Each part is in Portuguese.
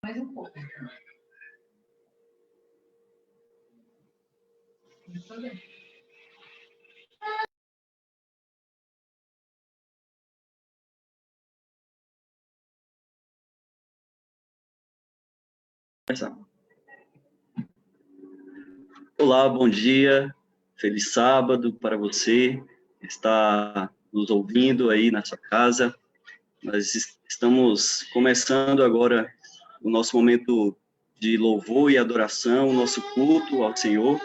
Mais um pouco. Olá, bom dia, feliz sábado para você que está nos ouvindo aí na sua casa. Nós estamos começando agora o nosso momento de louvor e adoração, o nosso culto ao Senhor.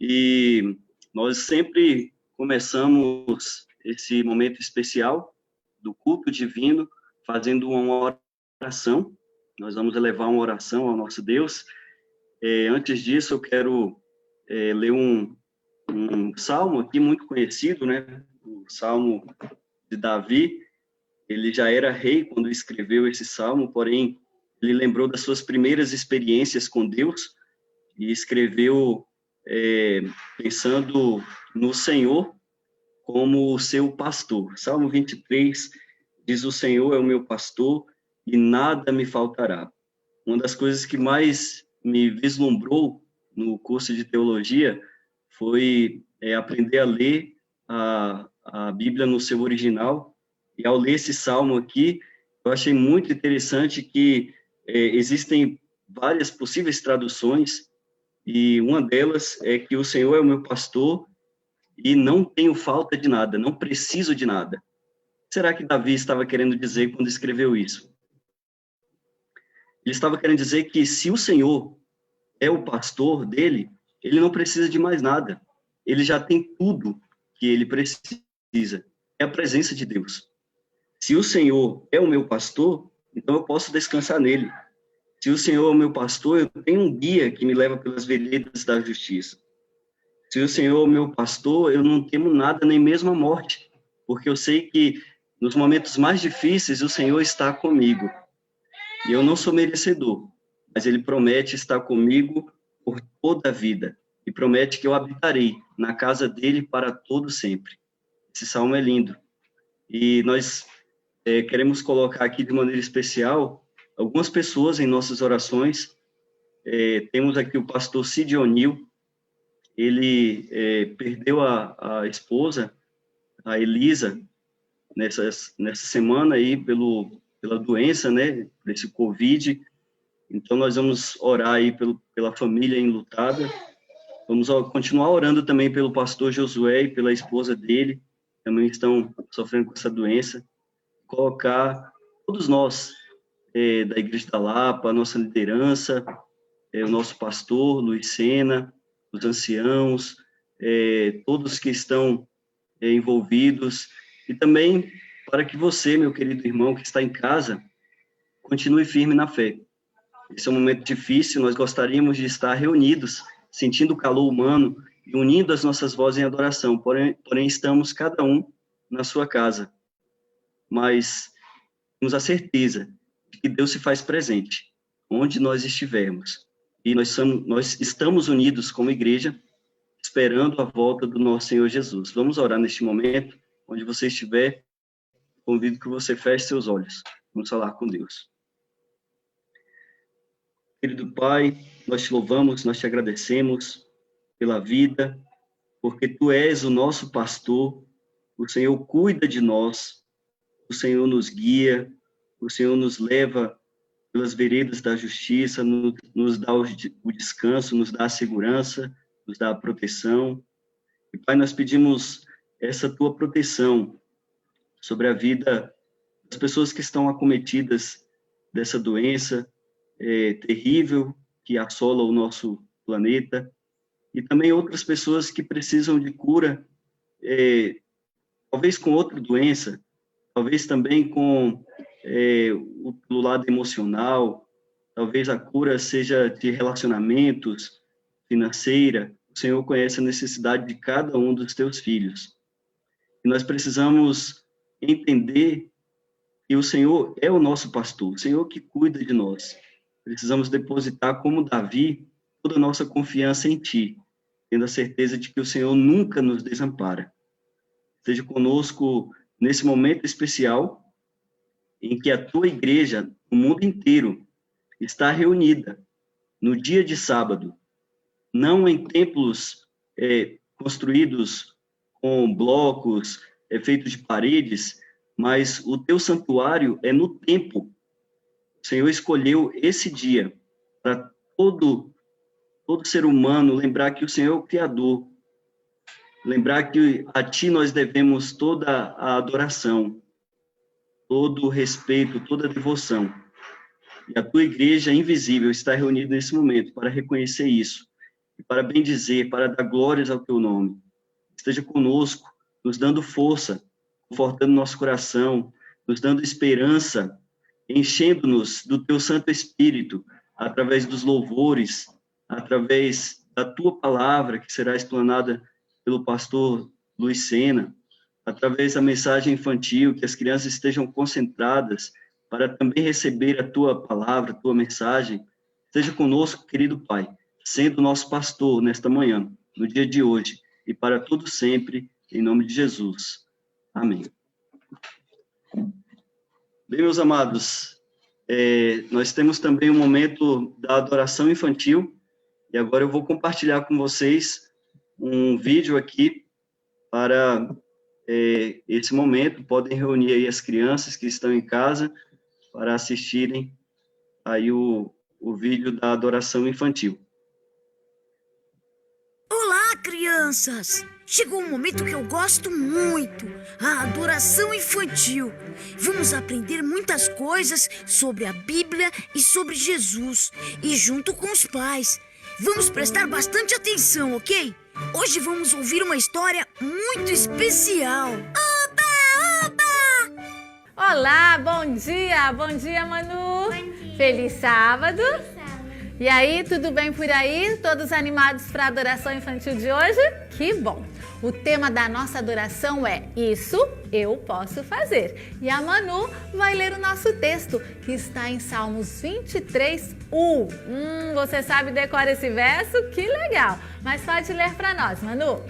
E nós sempre começamos esse momento especial do culto divino fazendo uma oração. Nós vamos elevar uma oração ao nosso Deus. Antes disso, eu quero ler um salmo aqui muito conhecido, né? O Salmo de Davi. Ele já era rei quando escreveu esse salmo, porém, ele lembrou das suas primeiras experiências com Deus e escreveu pensando no Senhor como o seu pastor. Salmo 23 diz: o Senhor é o meu pastor e nada me faltará. Uma das coisas que mais me vislumbrou no curso de teologia foi aprender a ler a Bíblia no seu original. E ao ler esse salmo aqui, eu achei muito interessante que existem várias possíveis traduções, e uma delas é que o Senhor é o meu pastor e não tenho falta de nada, não preciso de nada. O que será que Davi estava querendo dizer quando escreveu isso? Ele estava querendo dizer que se o Senhor é o pastor dele, ele não precisa de mais nada. Ele já tem tudo que ele precisa. É a presença de Deus. Se o Senhor é o meu pastor, então eu posso descansar nele. Se o Senhor é o meu pastor, eu tenho um guia que me leva pelas veredas da justiça. Se o Senhor é o meu pastor, eu não temo nada, nem mesmo a morte, porque eu sei que nos momentos mais difíceis o Senhor está comigo. E eu não sou merecedor, mas Ele promete estar comigo por toda a vida e promete que eu habitarei na casa dele para todo sempre. Esse salmo é lindo. E nós queremos colocar aqui de maneira especial algumas pessoas em nossas orações. Temos aqui o pastor Cid O'Neill. Ele perdeu a esposa, a Elisa, nessa semana aí pela doença, né, desse Covid. Então nós vamos orar aí pela família enlutada. Vamos continuar orando também pelo pastor Josué e pela esposa dele, também estão sofrendo com essa doença. Colocar todos nós da Igreja da Lapa, a nossa liderança, o nosso pastor Luiz Sena, os anciãos, todos que estão envolvidos, e também para que você, meu querido irmão, que está em casa, continue firme na fé. Esse é um momento difícil, nós gostaríamos de estar reunidos, sentindo o calor humano e unindo as nossas vozes em adoração, porém estamos cada um na sua casa. Mas temos a certeza de que Deus se faz presente, onde nós estivermos. E nós estamos unidos como igreja, esperando a volta do nosso Senhor Jesus. Vamos orar neste momento, onde você estiver, convido que você feche seus olhos. Vamos falar com Deus. Querido Pai, nós te louvamos, nós te agradecemos pela vida, porque Tu és o nosso pastor, o Senhor cuida de nós, o Senhor nos guia, o Senhor nos leva pelas veredas da justiça, nos dá o descanso, nos dá a segurança, nos dá a proteção. E, Pai, nós pedimos essa Tua proteção sobre a vida das pessoas que estão acometidas dessa doença terrível que assola o nosso planeta, e também outras pessoas que precisam de cura, talvez com outra doença, talvez também com o lado emocional, talvez a cura seja de relacionamentos, financeira. O Senhor conhece a necessidade de cada um dos teus filhos. E nós precisamos entender que o Senhor é o nosso pastor, o Senhor que cuida de nós. Precisamos depositar, como Davi, toda a nossa confiança em Ti. tendo a certeza de que o Senhor nunca nos desampara. Esteja conosco nesse momento especial em que a tua igreja, o mundo inteiro, está reunida no dia de sábado, não em templos construídos com blocos feitos de paredes, mas o teu santuário é no templo. O Senhor escolheu esse dia para todo ser humano lembrar que o Senhor é o Criador, lembrar que a Ti nós devemos toda a adoração, todo o respeito, toda a devoção. E a Tua igreja invisível está reunida nesse momento para reconhecer isso, e para bendizer, para dar glórias ao Teu nome. Esteja conosco, nos dando força, confortando nosso coração, nos dando esperança, enchendo-nos do Teu Santo Espírito, através dos louvores, através da Tua palavra, que será explanada pelo pastor Luiz Sena, através da mensagem infantil, que as crianças estejam concentradas para também receber a Tua palavra, a Tua mensagem. Esteja conosco, querido Pai, sendo nosso pastor nesta manhã, no dia de hoje, e para todo sempre, em nome de Jesus. Amém. Bem, meus amados, nós temos também um momento da adoração infantil, e agora eu vou compartilhar com vocês um vídeo aqui para esse momento. Podem reunir aí as crianças que estão em casa para assistirem aí o vídeo da adoração infantil. Olá, crianças! Chegou um momento que eu gosto muito, a adoração infantil. Vamos aprender muitas coisas sobre a Bíblia e sobre Jesus, e junto com os pais. Vamos prestar bastante atenção, ok? Hoje vamos ouvir uma história muito especial. Oba, oba! Olá, bom dia! Bom dia, Manu! Bom dia. Feliz sábado! Sábado. E aí, tudo bem por aí? Todos animados para a adoração infantil de hoje? Que bom! O tema da nossa adoração é Isso Eu Posso Fazer. E a Manu vai ler o nosso texto, que está em Salmos 23:1. Você sabe decorar esse verso? Que legal! Mas pode ler para nós, Manu.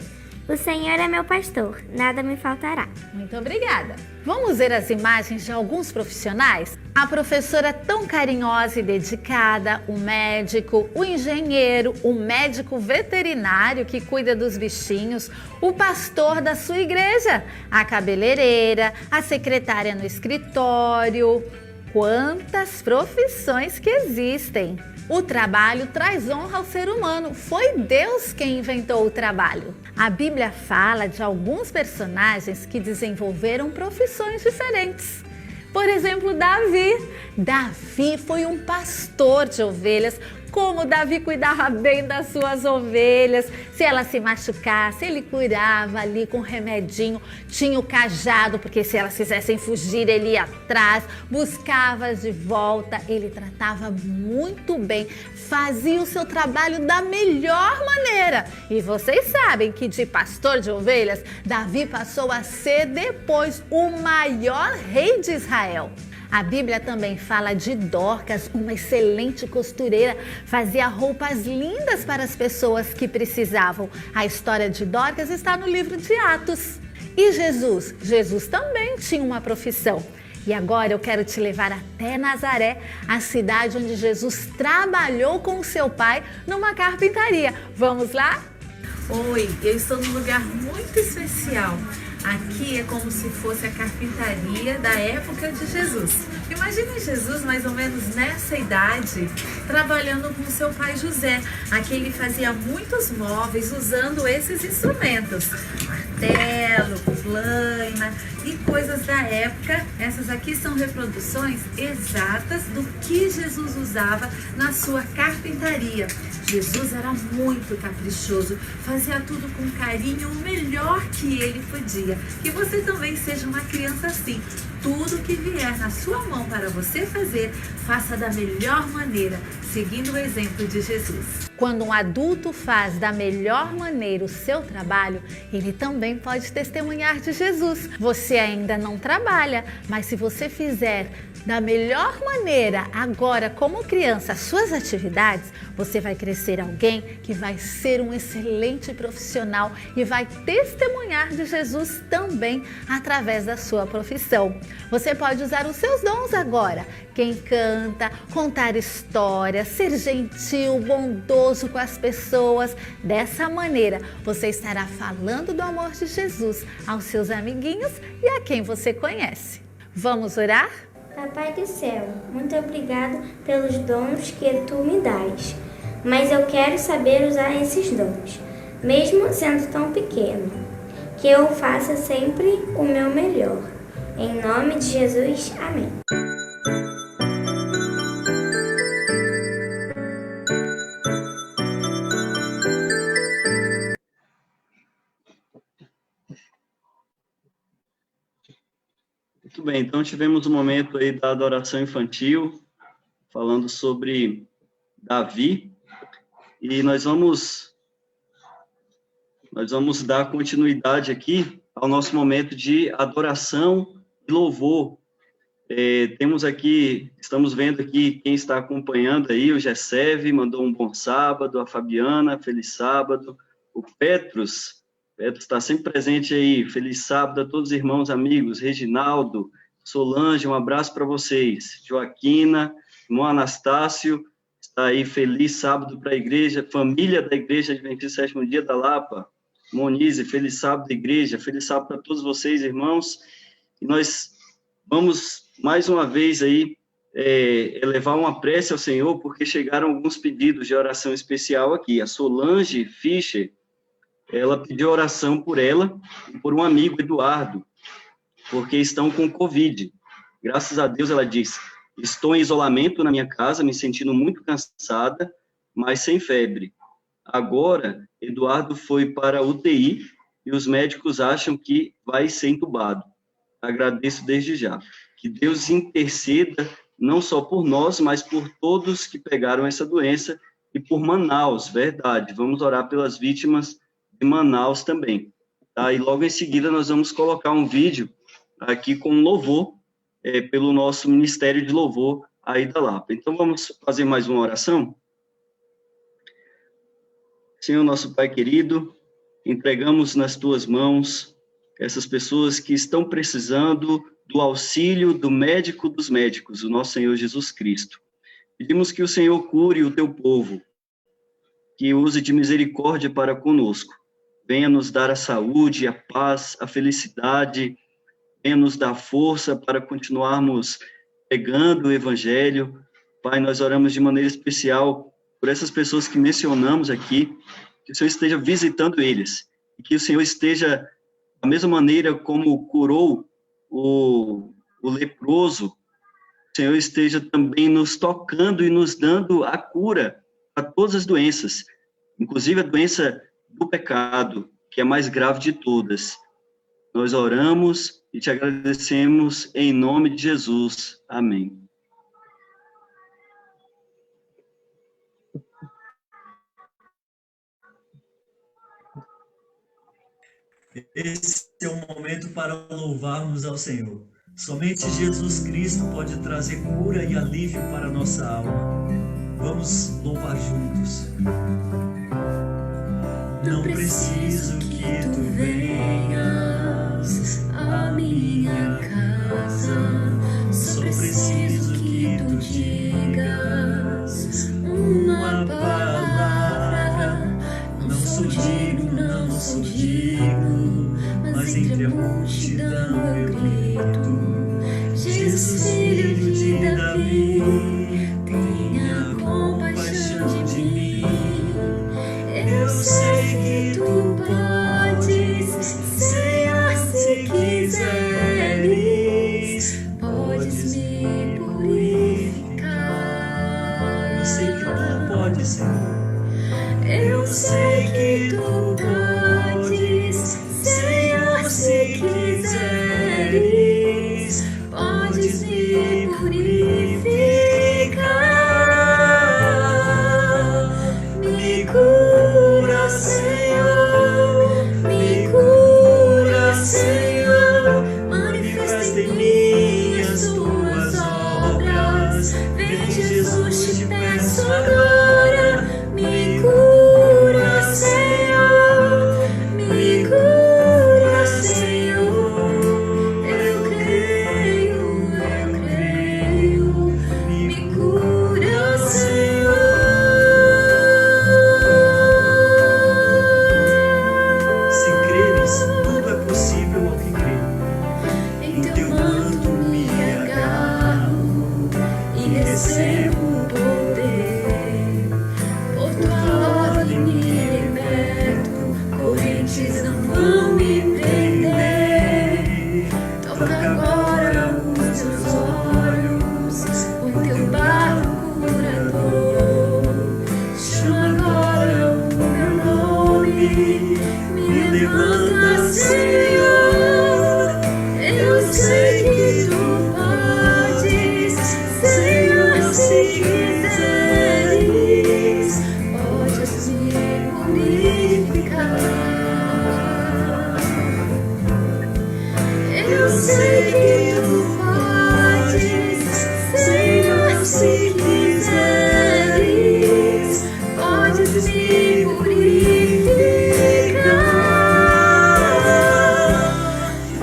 O Senhor é meu pastor, nada me faltará. Muito obrigada. Vamos ver as imagens de alguns profissionais? A professora tão carinhosa e dedicada, o médico, o engenheiro, o médico veterinário que cuida dos bichinhos, o pastor da sua igreja, a cabeleireira, a secretária no escritório. Quantas profissões que existem! O trabalho traz honra ao ser humano. Foi Deus quem inventou o trabalho. A Bíblia fala de alguns personagens que desenvolveram profissões diferentes. Por exemplo, Davi. Davi foi um pastor de ovelhas. Como Davi cuidava bem das suas ovelhas. Se ela se machucasse, ele curava ali com remedinho. Tinha o cajado, porque se elas quisessem fugir, ele ia atrás, buscava de volta. Ele tratava muito bem, fazia o seu trabalho da melhor maneira. E vocês sabem que de pastor de ovelhas, Davi passou a ser depois o maior rei de Israel. A Bíblia também fala de Dorcas, uma excelente costureira, fazia roupas lindas para as pessoas que precisavam. A história de Dorcas está no livro de Atos. E Jesus? Jesus também tinha uma profissão. E agora eu quero te levar até Nazaré, a cidade onde Jesus trabalhou com o seu pai numa carpintaria. Vamos lá? Oi, eu estou num lugar muito especial. Aqui é como se fosse a carpintaria da época de Jesus. Imagine Jesus mais ou menos nessa idade, trabalhando com seu pai José. Aqui ele fazia muitos móveis usando esses instrumentos. Martelo, plana e coisas da época. Essas aqui são reproduções exatas do que Jesus usava na sua carpintaria. Jesus era muito caprichoso, fazia tudo com carinho, o melhor que ele podia. Que você também seja uma criança assim. Tudo que vier na sua mão para você fazer, faça da melhor maneira, seguindo o exemplo de Jesus. Quando um adulto faz da melhor maneira o seu trabalho, ele também pode testemunhar de Jesus. Você ainda não trabalha, mas se você fizer da melhor maneira agora como criança as suas atividades, você vai crescer ser alguém que vai ser um excelente profissional e vai testemunhar de Jesus também através da sua profissão. Você pode usar os seus dons agora. Quem canta, contar histórias, ser gentil, bondoso com as pessoas. Dessa maneira, você estará falando do amor de Jesus aos seus amiguinhos e a quem você conhece. Vamos orar? Papai do céu, muito obrigado pelos dons que tu me dás. Mas eu quero saber usar esses dons, mesmo sendo tão pequeno. Que eu faça sempre o meu melhor. Em nome de Jesus, amém. Muito bem, então tivemos um momento aí da adoração infantil, falando sobre Davi, e nós vamos dar continuidade aqui ao nosso momento de adoração e louvor. Estamos vendo aqui quem está acompanhando aí, o Gesseve mandou um bom sábado, a Fabiana, feliz sábado, o Petrus está sempre presente aí, feliz sábado a todos os irmãos, amigos, Reginaldo, Solange, um abraço para vocês, Joaquina, irmão Anastácio, está aí, feliz sábado para a igreja, família da Igreja Adventista Sétimo Dia da Lapa, Monize, feliz sábado da igreja, feliz sábado para todos vocês, irmãos, e nós vamos mais uma vez aí elevar uma prece ao Senhor, porque chegaram alguns pedidos de oração especial aqui, a Solange Fischer, ela pediu oração por ela e por um amigo, Eduardo, porque estão com Covid. Graças a Deus, ela diz, estou em isolamento na minha casa, me sentindo muito cansada, mas sem febre. Agora, Eduardo foi para a UTI e os médicos acham que vai ser entubado. Agradeço desde já. Que Deus interceda não só por nós, mas por todos que pegaram essa doença e por Manaus, verdade. Vamos orar pelas vítimas de Manaus também. Tá? E logo em seguida nós vamos colocar um vídeo aqui com um louvor pelo nosso Ministério de Louvor aí da Lapa. Então vamos fazer mais uma oração? Senhor, nosso Pai querido, entregamos nas Tuas mãos essas pessoas que estão precisando do auxílio do médico dos médicos, o nosso Senhor Jesus Cristo. Pedimos que o Senhor cure o Teu povo, que use de misericórdia para conosco. Venha nos dar a saúde, a paz, a felicidade, venha nos dar força para continuarmos pregando o Evangelho. Pai, nós oramos de maneira especial por essas pessoas que mencionamos aqui, que o Senhor esteja visitando eles, e que o Senhor esteja, da mesma maneira como curou o leproso, o Senhor esteja também nos tocando e nos dando a cura para todas as doenças, inclusive a doença do pecado, que é a mais grave de todas. Nós oramos e te agradecemos em nome de Jesus. Amém. Esse é o momento para louvarmos ao Senhor. Somente Jesus Cristo pode trazer cura e alívio para a nossa alma. Vamos louvar juntos. Não preciso que tu venhas à minha casa, só preciso que tu digas uma palavra. Não sou digno, não sou digno, mas entre a multidão eu grito: Jesus, filho de Davi, tenha compaixão de mim. Eu sei que tu podes, Senhor, se quiseres, podes me purificar. Eu sei que tu podes, Senhor. Eu sei que tu podes, Senhor, se quiseres, podes me purificar. Me cura, Senhor, me cura, Senhor, manifesta em mim as tuas obras. Vem, Jesus, te peço agora, me levanta, Senhor, eu sei que tu podes, Senhor, se quiseres, podes me purificar. Eu sei que tu podes, Senhor, se quiseres, podes me purificar.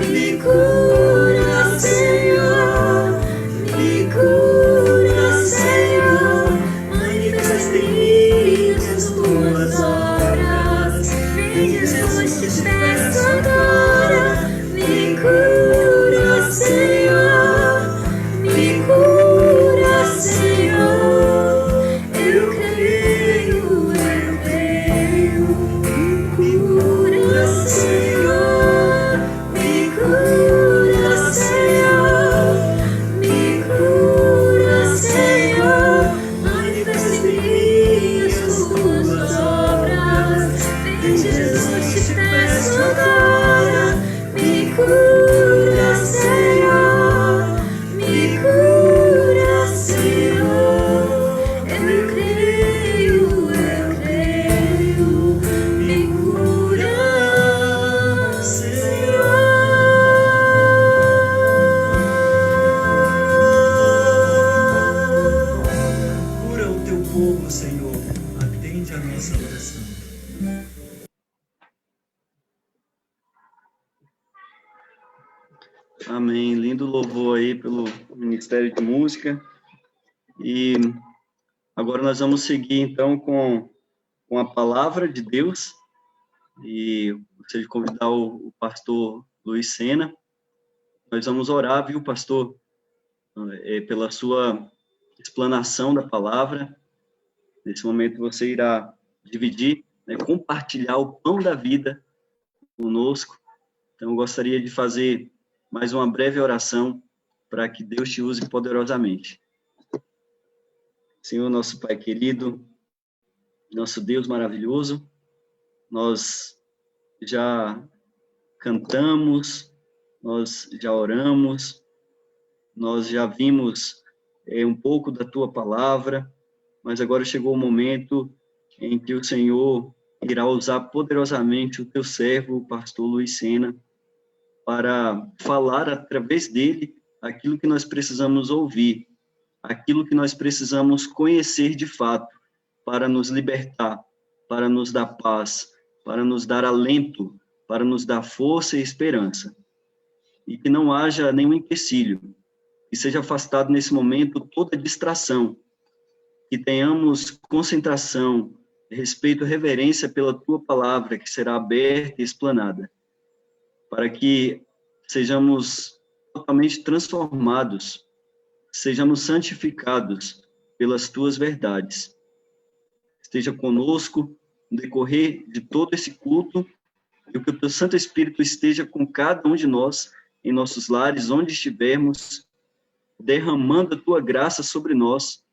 Me cura, Senhor, me cura, Senhor, manifesta em mim as tuas obras. Vem, Jesus, te peço agora. Me cura, Senhor, me cura, Senhor. Eu creio, me cura, Senhor, me cura, Senhor, me cura, Senhor. Manifesta em mim as tuas obras. Vem, Jesus, te peço agora. Me cura, Senhor, me cura, Senhor. Eu creio, me cura, Senhor. Cura o teu povo, Senhor, atende a nossa oração. Amém. Lindo louvor aí pelo Ministério de Música. E agora nós vamos seguir, então, com a palavra de Deus. E gostaria de convidar o pastor Luiz Sena. Nós vamos orar, viu, pastor, pela sua explanação da palavra. Nesse momento você irá dividir, né, compartilhar o pão da vida conosco. Então, eu gostaria de fazer mais uma breve oração para que Deus te use poderosamente. Senhor, nosso Pai querido, nosso Deus maravilhoso, nós já cantamos, nós já oramos, nós já vimos um pouco da Tua palavra, mas agora chegou o momento em que o Senhor irá usar poderosamente o Teu servo, o pastor Luiz Sena, para falar através dele aquilo que nós precisamos ouvir, aquilo que nós precisamos conhecer de fato, para nos libertar, para nos dar paz, para nos dar alento, para nos dar força e esperança. E que não haja nenhum empecilho, que seja afastado nesse momento toda distração, que tenhamos concentração, respeito e reverência pela Tua palavra, que será aberta e explanada, para que sejamos totalmente transformados, sejamos santificados pelas Tuas verdades. Esteja conosco no decorrer de todo esse culto, e que o Teu Santo Espírito esteja com cada um de nós, em nossos lares, onde estivermos, derramando a Tua graça sobre nós.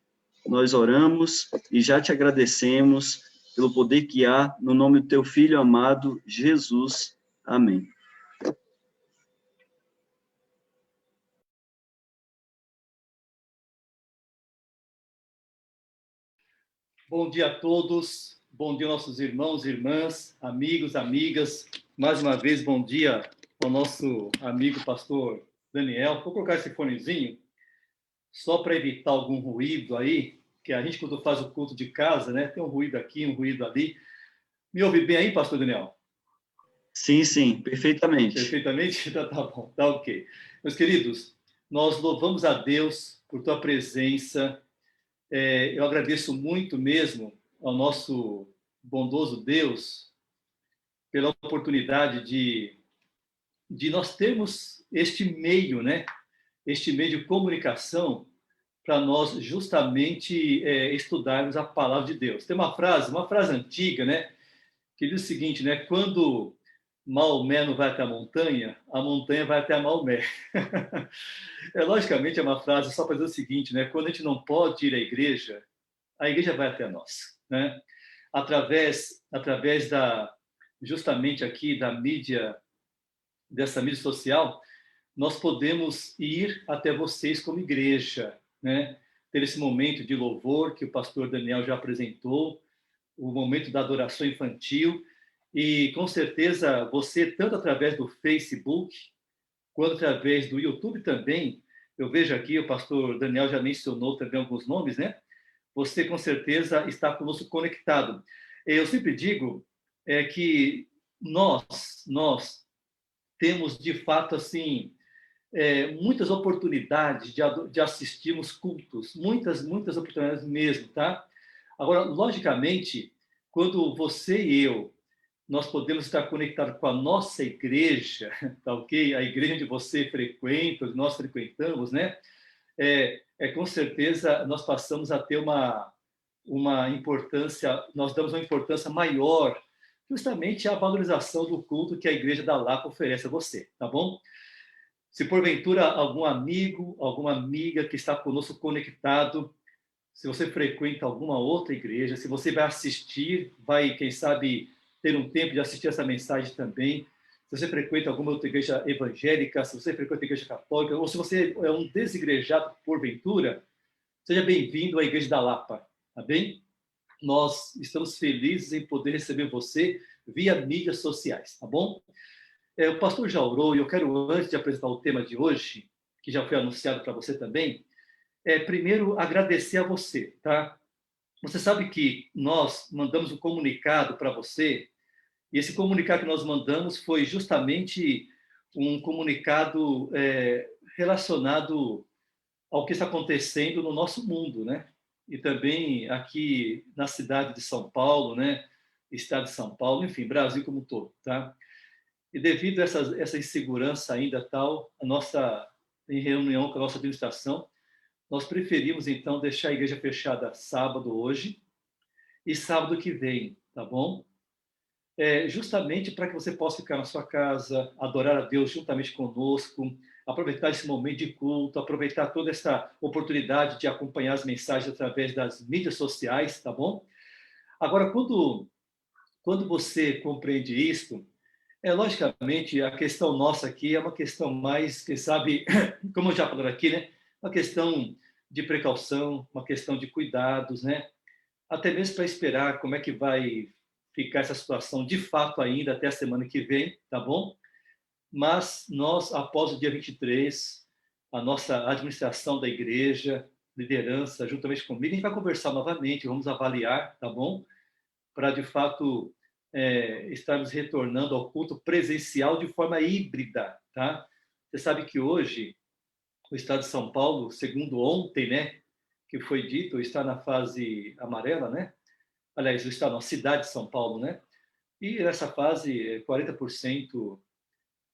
Nós oramos e já Te agradecemos pelo poder que há no nome do Teu Filho amado, Jesus. Amém. Bom dia a todos, bom dia nossos irmãos e irmãs, amigos, amigas. Mais uma vez, bom dia ao nosso amigo pastor Daniel. Vou colocar esse fonezinho só para evitar algum ruído aí, que a gente quando faz o culto de casa, né, tem um ruído aqui, um ruído ali. Me ouve bem aí, pastor Daniel? Sim, sim, perfeitamente. Perfeitamente? Então, tá bom, tá ok. Meus queridos, nós louvamos a Deus por Tua presença. Eu agradeço muito mesmo ao nosso bondoso Deus pela oportunidade de nós termos este meio, né? Este meio de comunicação para nós justamente estudarmos a palavra de Deus. Tem uma frase antiga, né? Que diz o seguinte, né? Quando Maomé não vai até a montanha vai até a Maomé. Logicamente, é uma frase só para dizer o seguinte, né? Quando a gente não pode ir à igreja, a igreja vai até nós, né? Através justamente aqui dessa mídia social, nós podemos ir até vocês como igreja, né? Ter esse momento de louvor que o pastor Daniel já apresentou, o momento da adoração infantil, e com certeza você, tanto através do Facebook, quanto através do YouTube também, eu vejo aqui, o pastor Daniel já mencionou também alguns nomes, né? Você com certeza está conosco conectado. Eu sempre digo que nós temos de fato assim muitas oportunidades de assistirmos cultos, muitas oportunidades mesmo, tá? Agora, logicamente, quando você e eu nós podemos estar conectados com a nossa igreja, tá ok? A igreja onde você frequenta, onde nós frequentamos, né? Com certeza nós passamos a ter uma importância, nós damos uma importância maior justamente à valorização do culto que a igreja da Lapa oferece a você, tá bom? Se porventura algum amigo, alguma amiga que está conosco conectado, se você frequenta alguma outra igreja, se você vai assistir, vai, quem sabe, ter um tempo de assistir essa mensagem também, se você frequenta alguma outra igreja evangélica, se você frequenta a igreja católica, ou se você é um desigrejado porventura, seja bem-vindo à Igreja da Lapa, tá bem? Nós estamos felizes em poder receber você via mídias sociais, tá bom? O pastor já orou, e eu quero, antes de apresentar o tema de hoje, que já foi anunciado para você também, primeiro agradecer a você, tá? Você sabe que nós mandamos um comunicado para você, e esse comunicado que nós mandamos foi justamente um comunicado relacionado ao que está acontecendo no nosso mundo, né? E também aqui na cidade de São Paulo, né? Estado de São Paulo, enfim, Brasil como um todo, tá? E devido a essa insegurança ainda tal, em reunião com a nossa administração, nós preferimos, então, deixar a igreja fechada sábado hoje e sábado que vem, tá bom? Justamente para que você possa ficar na sua casa, adorar a Deus juntamente conosco, aproveitar esse momento de culto, aproveitar toda essa oportunidade de acompanhar as mensagens através das mídias sociais, tá bom? Agora, quando você compreende isso, logicamente, a questão nossa aqui é uma questão mais, quem sabe, como eu já falei aqui, né? Uma questão de precaução, uma questão de cuidados, né? Até mesmo para esperar como é que vai ficar essa situação de fato ainda até a semana que vem, tá bom? Mas nós, após o dia 23, a nossa administração da igreja, liderança, juntamente comigo, a gente vai conversar novamente, vamos avaliar, tá bom? Para, de fato, estarmos retornando ao culto presencial de forma híbrida, tá? Você sabe que hoje o estado de São Paulo, segundo ontem, né, que foi dito, está na fase amarela, né? Aliás, está na cidade de São Paulo, né? E nessa fase, 40%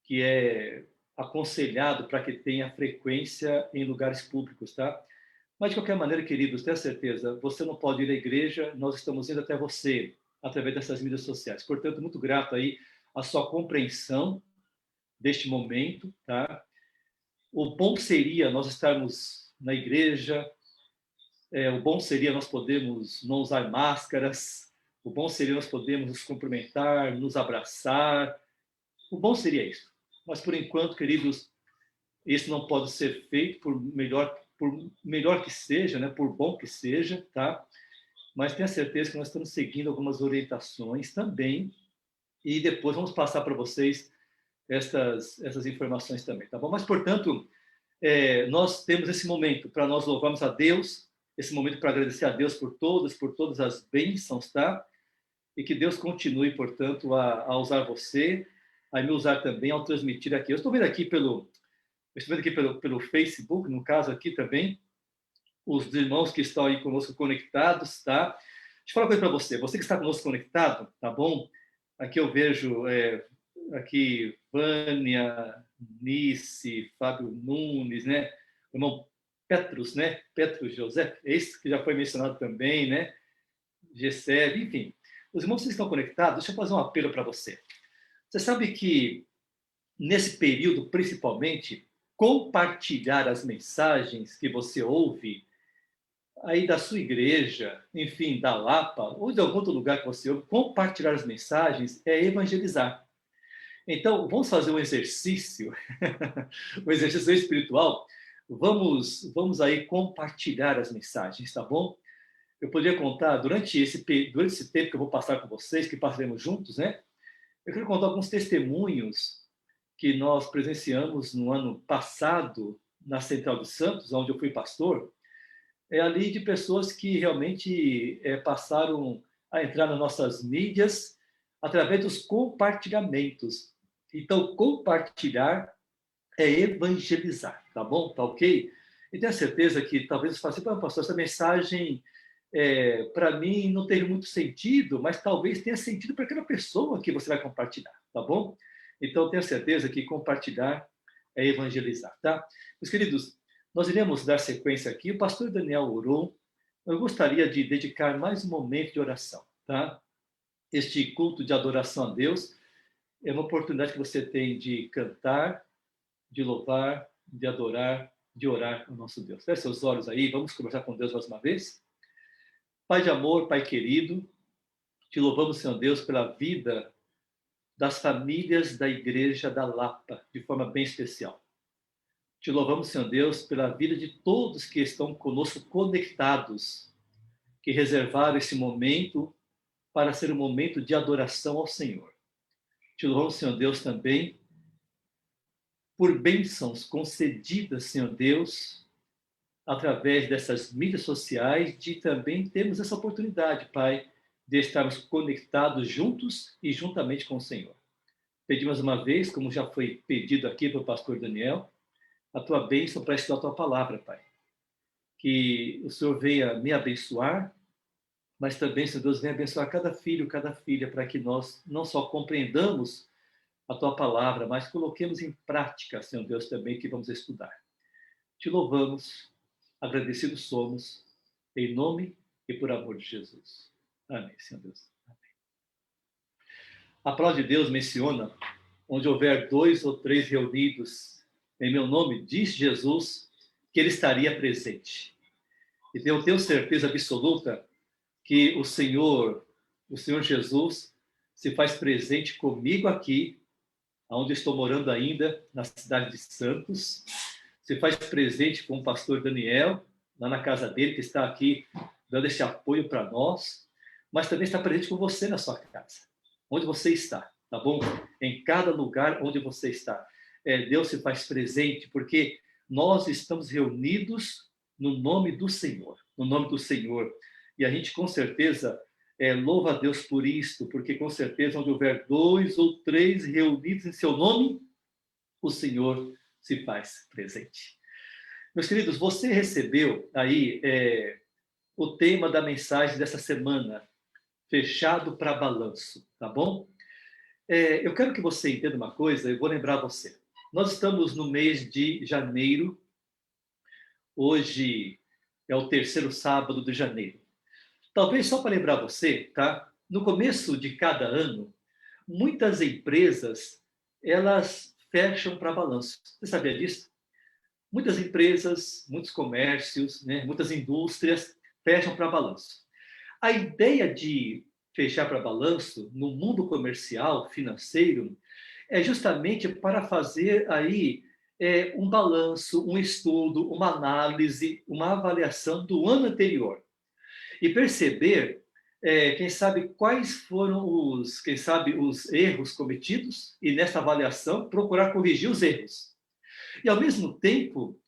que é aconselhado para que tenha frequência em lugares públicos, tá? Mas, de qualquer maneira, queridos, tenha certeza, você não pode ir à igreja, nós estamos indo até você, através dessas mídias sociais. Portanto, muito grato aí a sua compreensão deste momento, tá? O bom seria nós estarmos na igreja, o bom seria nós podermos não usar máscaras, o bom seria nós podermos nos cumprimentar, nos abraçar, o bom seria isso. Mas, por enquanto, queridos, isso não pode ser feito por melhor que seja, né? Por bom que seja, tá? Mas tenha certeza que nós estamos seguindo algumas orientações também, e depois vamos passar para vocês essas informações também, tá bom? Mas, portanto, nós temos esse momento para nós louvarmos a Deus, esse momento para agradecer a Deus por todas as bênçãos, tá? E que Deus continue, portanto, a usar você, a me usar também ao transmitir aqui. Eu estou vendo aqui pelo Facebook, no caso aqui também, os irmãos que estão aí conosco conectados, tá? Deixa eu falar uma coisa para você. Você que está conosco conectado, tá bom? Aqui eu vejo, aqui, Vânia, Nice, Fábio Nunes, né? O irmão Petrus, né? Petrus José, esse que já foi mencionado também, né? Gessé, enfim. Os irmãos que estão conectados, deixa eu fazer um apelo para você. Você sabe que, nesse período, principalmente, compartilhar as mensagens que você ouve aí da sua igreja, enfim, da Lapa, ou de algum outro lugar que você ouve, compartilhar as mensagens é evangelizar. Então, vamos fazer um exercício, um exercício espiritual. Vamos aí compartilhar as mensagens, tá bom? Eu poderia contar, durante esse tempo que eu vou passar com vocês, que passaremos juntos, né? Eu quero contar alguns testemunhos que nós presenciamos no ano passado, na Central de Santos, onde eu fui pastor, ali de pessoas que realmente passaram a entrar nas nossas mídias através dos compartilhamentos. Então, compartilhar é evangelizar, tá bom? Tá ok? E tenho certeza que talvez você fale assim, pastor, essa mensagem, para mim, não tem muito sentido, mas talvez tenha sentido para aquela pessoa que você vai compartilhar, tá bom? Então, tenho certeza que compartilhar é evangelizar, tá? Meus queridos, nós iremos dar sequência aqui. O pastor Daniel orou. Eu gostaria de dedicar mais um momento de oração, tá? Este culto de adoração a Deus é uma oportunidade que você tem de cantar, de louvar, de adorar, de orar ao nosso Deus. Feche seus olhos aí, vamos conversar com Deus mais uma vez. Pai de amor, Pai querido, te louvamos, Senhor Deus, pela vida das famílias da Igreja da Lapa, de forma bem especial. Te louvamos, Senhor Deus, pela vida de todos que estão conosco conectados, que reservaram esse momento para ser um momento de adoração ao Senhor. Te louvamos, Senhor Deus, também por bênçãos concedidas, Senhor Deus, através dessas mídias sociais, de também termos essa oportunidade, Pai, de estarmos conectados juntos e juntamente com o Senhor. Pedimos uma vez, como já foi pedido aqui pelo pastor Daniel, a tua bênção para estudar a tua palavra, Pai. Que o Senhor venha me abençoar, mas também, Senhor Deus, venha abençoar cada filho, cada filha, para que nós não só compreendamos a tua palavra, mas coloquemos em prática, Senhor Deus, também que vamos estudar. Te louvamos, agradecidos somos, em nome e por amor de Jesus. Amém, Senhor Deus. Amém. A palavra de Deus menciona, onde houver 2 ou 3 reunidos em meu nome, diz Jesus que ele estaria presente. E eu tenho certeza absoluta que o Senhor Jesus, se faz presente comigo aqui, onde estou morando ainda, na cidade de Santos, se faz presente com o pastor Daniel, lá na casa dele, que está aqui dando esse apoio para nós, mas também está presente com você na sua casa, onde você está, tá bom? Em cada lugar onde você está. Deus se faz presente, porque nós estamos reunidos no nome do Senhor, no nome do Senhor. E a gente, com certeza, louva a Deus por isto, porque, com certeza, onde houver 2 ou 3 reunidos em seu nome, o Senhor se faz presente. Meus queridos, você recebeu aí o tema da mensagem dessa semana, fechado para balanço, tá bom? Eu quero que você entenda uma coisa, eu vou lembrar você. Nós estamos no mês de janeiro, hoje é o 3º sábado de janeiro. Talvez só para lembrar você, tá? No começo de cada ano, muitas empresas, elas fecham para balanço. Você sabia disso? Muitas empresas, muitos comércios, né? Muitas indústrias fecham para balanço. A ideia de fechar para balanço no mundo comercial, financeiro, é justamente para fazer aí um balanço, um estudo, uma análise, uma avaliação do ano anterior. E perceber, quem sabe, quais foram os erros cometidos e nessa avaliação procurar corrigir os erros. E, ao mesmo tempo,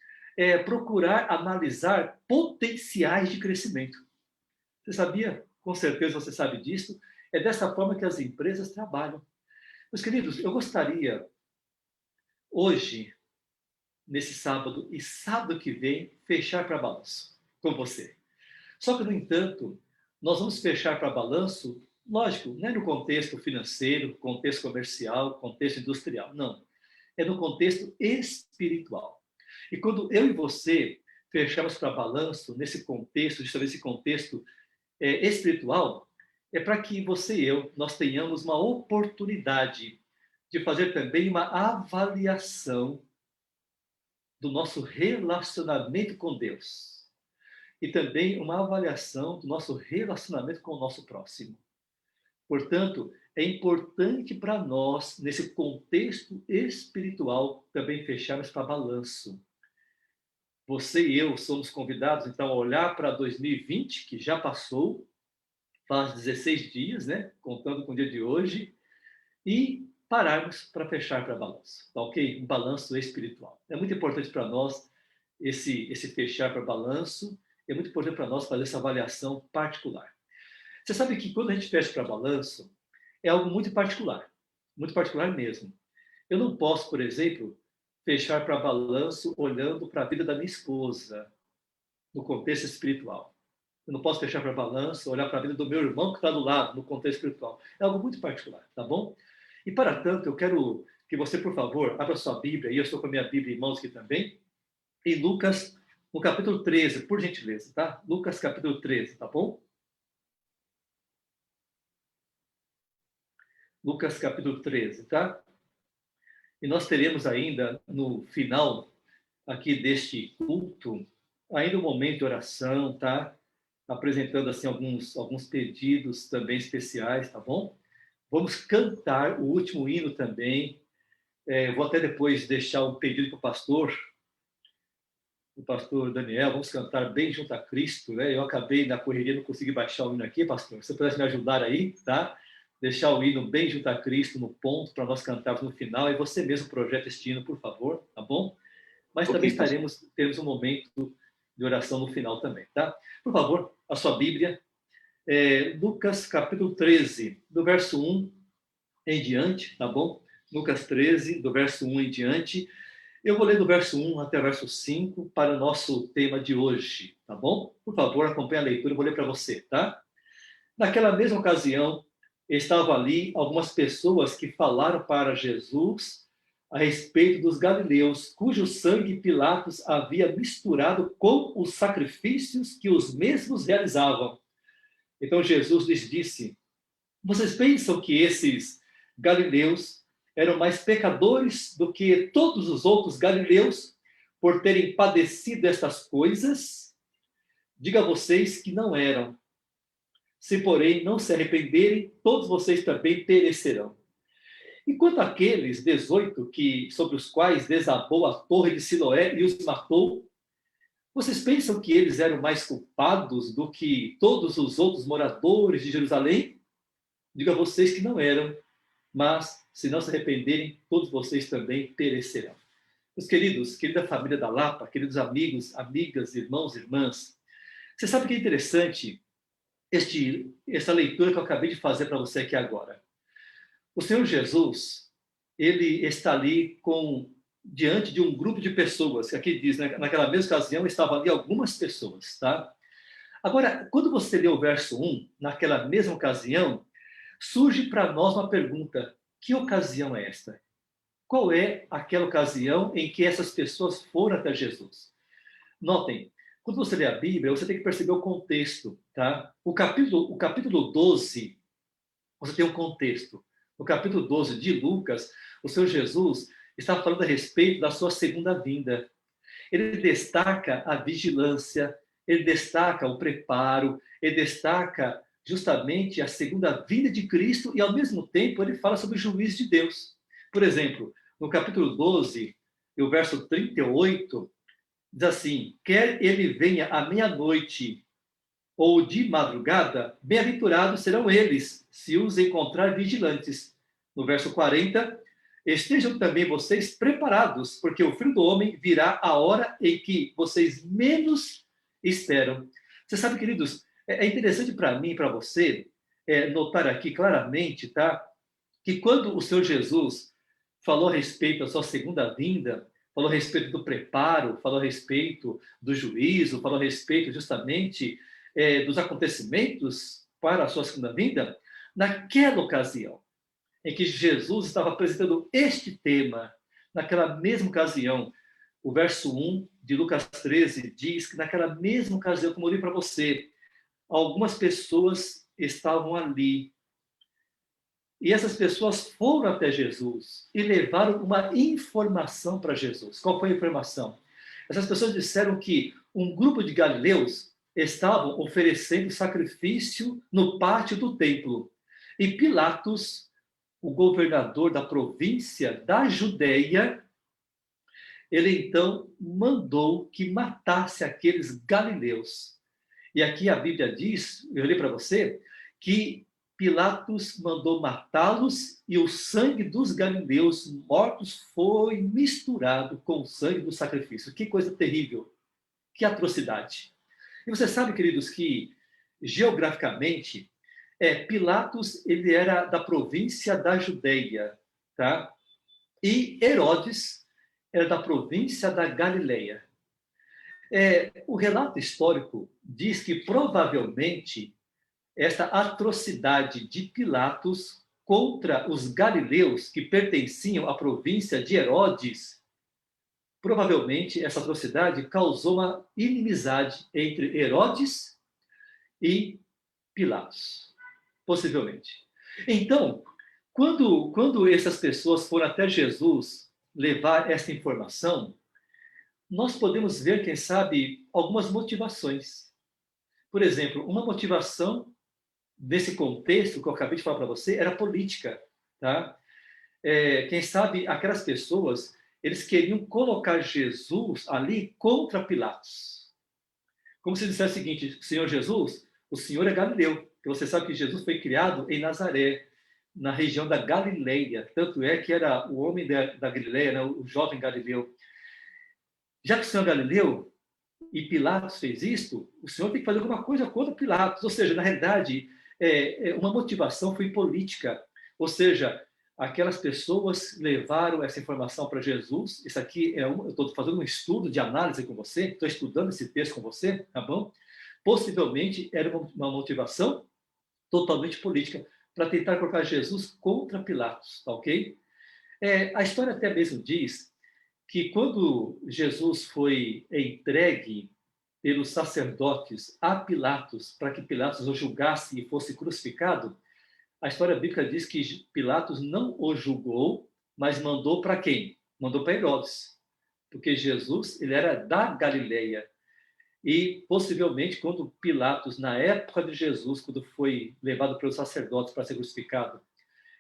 procurar analisar potenciais de crescimento. Você sabia? Com certeza você sabe disso. É dessa forma que as empresas trabalham. Meus queridos, eu gostaria, hoje, nesse sábado e sábado que vem, fechar para balanço com você. Só que, no entanto, nós vamos fechar para balanço, lógico, não é no contexto financeiro, contexto comercial, contexto industrial, não. É no contexto espiritual. E quando eu e você fechamos para balanço nesse contexto, justamente esse contexto espiritual, é para que você e eu, nós tenhamos uma oportunidade de fazer também uma avaliação do nosso relacionamento com Deus. e também uma avaliação do nosso relacionamento com o nosso próximo. Portanto, é importante para nós, nesse contexto espiritual, também fecharmos para balanço. Você e eu somos convidados, então, a olhar para 2020, que já passou, faz 16 dias, né? Contando com o dia de hoje, e pararmos para fechar para balanço, tá ok? Um balanço espiritual. É muito importante para nós esse fechar para balanço, é muito importante para nós fazer essa avaliação particular. Você sabe que quando a gente fecha para balanço, é algo muito particular mesmo. Eu não posso, por exemplo, fechar para balanço olhando para a vida da minha esposa, no contexto espiritual. Eu não posso fechar para balanço, olhar para a vida do meu irmão que está do lado, no contexto espiritual. É algo muito particular, tá bom? E, para tanto, eu quero que você, por favor, abra sua Bíblia, e eu estou com a minha Bíblia em mãos aqui também, em Lucas, no capítulo 13, por gentileza, tá? Lucas, capítulo 13, tá bom? Lucas, capítulo 13, tá? E nós teremos ainda, no final aqui deste culto, ainda um momento de oração, tá? Apresentando, assim, alguns pedidos também especiais, tá bom? Vamos cantar o último hino também. Vou até depois deixar um pedido para o pastor Daniel. Vamos cantar Bem Junto a Cristo, né? Eu acabei na correria, não consegui baixar o hino aqui, pastor. Se você pudesse me ajudar aí, tá? Deixar o hino Bem Junto a Cristo no ponto para nós cantarmos no final. E você mesmo projeta este hino, por favor, tá bom? Mas também teremos um momento de oração no final também, tá? Por favor, a sua Bíblia. Lucas capítulo 13, do verso 1 em diante, tá bom? Lucas 13, do verso 1 em diante. Eu vou ler do verso 1 até o verso 5 para o nosso tema de hoje, tá bom? Por favor, acompanhe a leitura, eu vou ler para você, tá? Naquela mesma ocasião, estavam ali algumas pessoas que falaram para Jesus a respeito dos galileus, cujo sangue Pilatos havia misturado com os sacrifícios que os mesmos realizavam. Então Jesus lhes disse: vocês pensam que esses galileus eram mais pecadores do que todos os outros galileus por terem padecido estas coisas? Digo a vocês que não eram. Se, porém, não se arrependerem, todos vocês também perecerão. Enquanto aqueles 18 sobre os quais desabou a torre de Siloé e os matou, vocês pensam que eles eram mais culpados do que todos os outros moradores de Jerusalém? Digo a vocês que não eram, mas se não se arrependerem, todos vocês também perecerão. Meus queridos, querida família da Lapa, queridos amigos, amigas, irmãos, irmãs, você sabe que é interessante essa leitura que eu acabei de fazer para você aqui agora. O Senhor Jesus, ele está ali diante de um grupo de pessoas, que aqui diz, né, naquela mesma ocasião estavam ali algumas pessoas, tá? Agora, quando você lê o verso 1, naquela mesma ocasião, surge para nós uma pergunta: que ocasião é esta? Qual é aquela ocasião em que essas pessoas foram até Jesus? Notem, quando você lê a Bíblia, você tem que perceber o contexto, tá? O capítulo 12, você tem um contexto. No capítulo 12 de Lucas, o Senhor Jesus está falando a respeito da sua segunda vinda. Ele destaca a vigilância, ele destaca o preparo, ele destaca justamente a segunda vinda de Cristo e, ao mesmo tempo, ele fala sobre o juízo de Deus. Por exemplo, no capítulo 12, o verso 38, diz assim: quer ele venha à meia-noite ou de madrugada, bem-aventurados serão eles, se os encontrar vigilantes. No verso 40, estejam também vocês preparados, porque o Filho do Homem virá a hora em que vocês menos esperam. Você sabe, queridos, é interessante para mim e para você notar aqui claramente, tá, que quando o Senhor Jesus falou a respeito da sua segunda vinda, falou a respeito do preparo, falou a respeito do juízo, falou a respeito justamente dos acontecimentos para a sua segunda vinda, naquela ocasião em que Jesus estava apresentando este tema, naquela mesma ocasião, o verso 1 de Lucas 13 diz que naquela mesma ocasião, como eu li para você, algumas pessoas estavam ali. E essas pessoas foram até Jesus e levaram uma informação para Jesus. Qual foi a informação? Essas pessoas disseram que um grupo de galileus estavam oferecendo sacrifício no pátio do templo. E Pilatos, o governador da província da Judeia, ele então mandou que matasse aqueles galileus. E aqui a Bíblia diz, eu li para você, que Pilatos mandou matá-los e o sangue dos galileus mortos foi misturado com o sangue do sacrifício. Que coisa terrível, que atrocidade. E você sabe, queridos, que geograficamente, Pilatos ele era da província da Judeia, tá? E Herodes era da província da Galileia. O relato histórico diz que provavelmente esta atrocidade de Pilatos contra os galileus que pertenciam à província de Herodes, provavelmente essa atrocidade causou uma inimizade entre Herodes e Pilatos, possivelmente. Então, quando essas pessoas foram até Jesus levar essa informação, nós podemos ver, quem sabe, algumas motivações. Por exemplo, uma motivação nesse contexto que eu acabei de falar para você era política, tá? Quem sabe aquelas pessoas, eles queriam colocar Jesus ali contra Pilatos. Como se dissesse o seguinte: Senhor Jesus, o Senhor é galileu, porque você sabe que Jesus foi criado em Nazaré, na região da Galileia, tanto é que era o homem da Galileia, né, o jovem Galileu. Já que o Senhor é galileu e Pilatos fez isto, o Senhor tem que fazer alguma coisa contra Pilatos. Ou seja, na realidade, uma motivação foi política. Ou seja, aquelas pessoas levaram essa informação para Jesus. Isso aqui eu estou fazendo um estudo de análise com você, estou estudando esse texto com você, tá bom? Possivelmente era uma motivação totalmente política para tentar colocar Jesus contra Pilatos, tá ok? A história até mesmo diz que quando Jesus foi entregue pelos sacerdotes a Pilatos, para que Pilatos o julgasse e fosse crucificado, a história bíblica diz que Pilatos não o julgou, mas mandou para quem? Mandou para Herodes, porque Jesus ele era da Galileia. E, possivelmente, quando Pilatos, na época de Jesus, quando foi levado pelos sacerdotes para ser crucificado,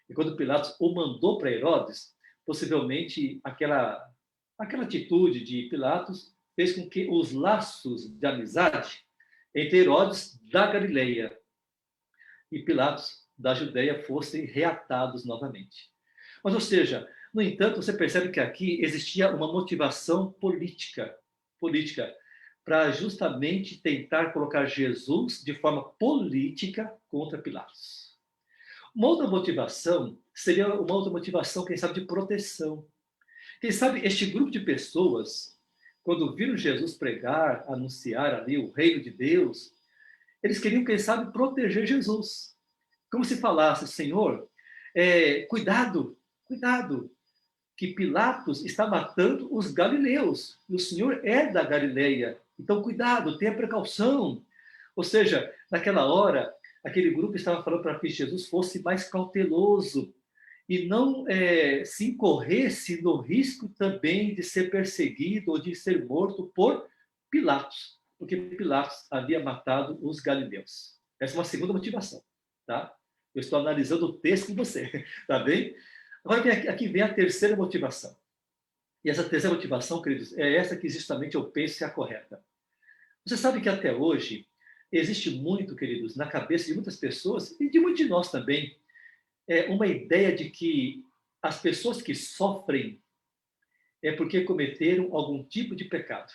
e quando Pilatos o mandou para Herodes, possivelmente aquela atitude de Pilatos fez com que os laços de amizade entre Herodes da Galileia e Pilatos da Judeia fossem reatados novamente. Mas, ou seja, no entanto, você percebe que aqui existia uma motivação política para justamente tentar colocar Jesus de forma política contra Pilatos. Uma outra motivação seria uma outra motivação, quem sabe, de proteção. Quem sabe este grupo de pessoas, quando viram Jesus pregar, anunciar ali o reino de Deus, eles queriam, quem sabe, proteger Jesus. Como se falasse: Senhor, cuidado, que Pilatos está matando os galileus, e o Senhor é da Galileia, então cuidado, tenha precaução. Ou seja, naquela hora, aquele grupo estava falando para que Jesus fosse mais cauteloso e não se incorresse no risco também de ser perseguido ou de ser morto por Pilatos, porque Pilatos havia matado os galileus. Essa é uma segunda motivação, tá? Eu estou analisando o texto com você, tá bem? Agora, aqui vem a terceira motivação. E essa terceira motivação, queridos, é essa que justamente eu penso é a correta. Você sabe que até hoje existe muito, queridos, na cabeça de muitas pessoas, e de muitos de nós também, uma ideia de que as pessoas que sofrem é porque cometeram algum tipo de pecado.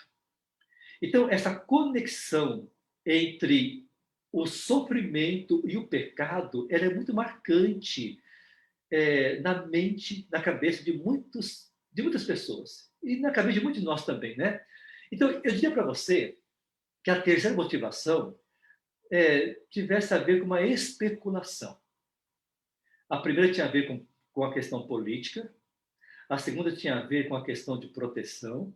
Então, essa conexão entre o sofrimento e o pecado, ela é muito marcante na mente, na cabeça de muitas pessoas. E na cabeça de muitos de nós também, né? Então, eu diria para você que a terceira motivação tivesse a ver com uma especulação. A primeira tinha a ver com a questão política, a segunda tinha a ver com a questão de proteção,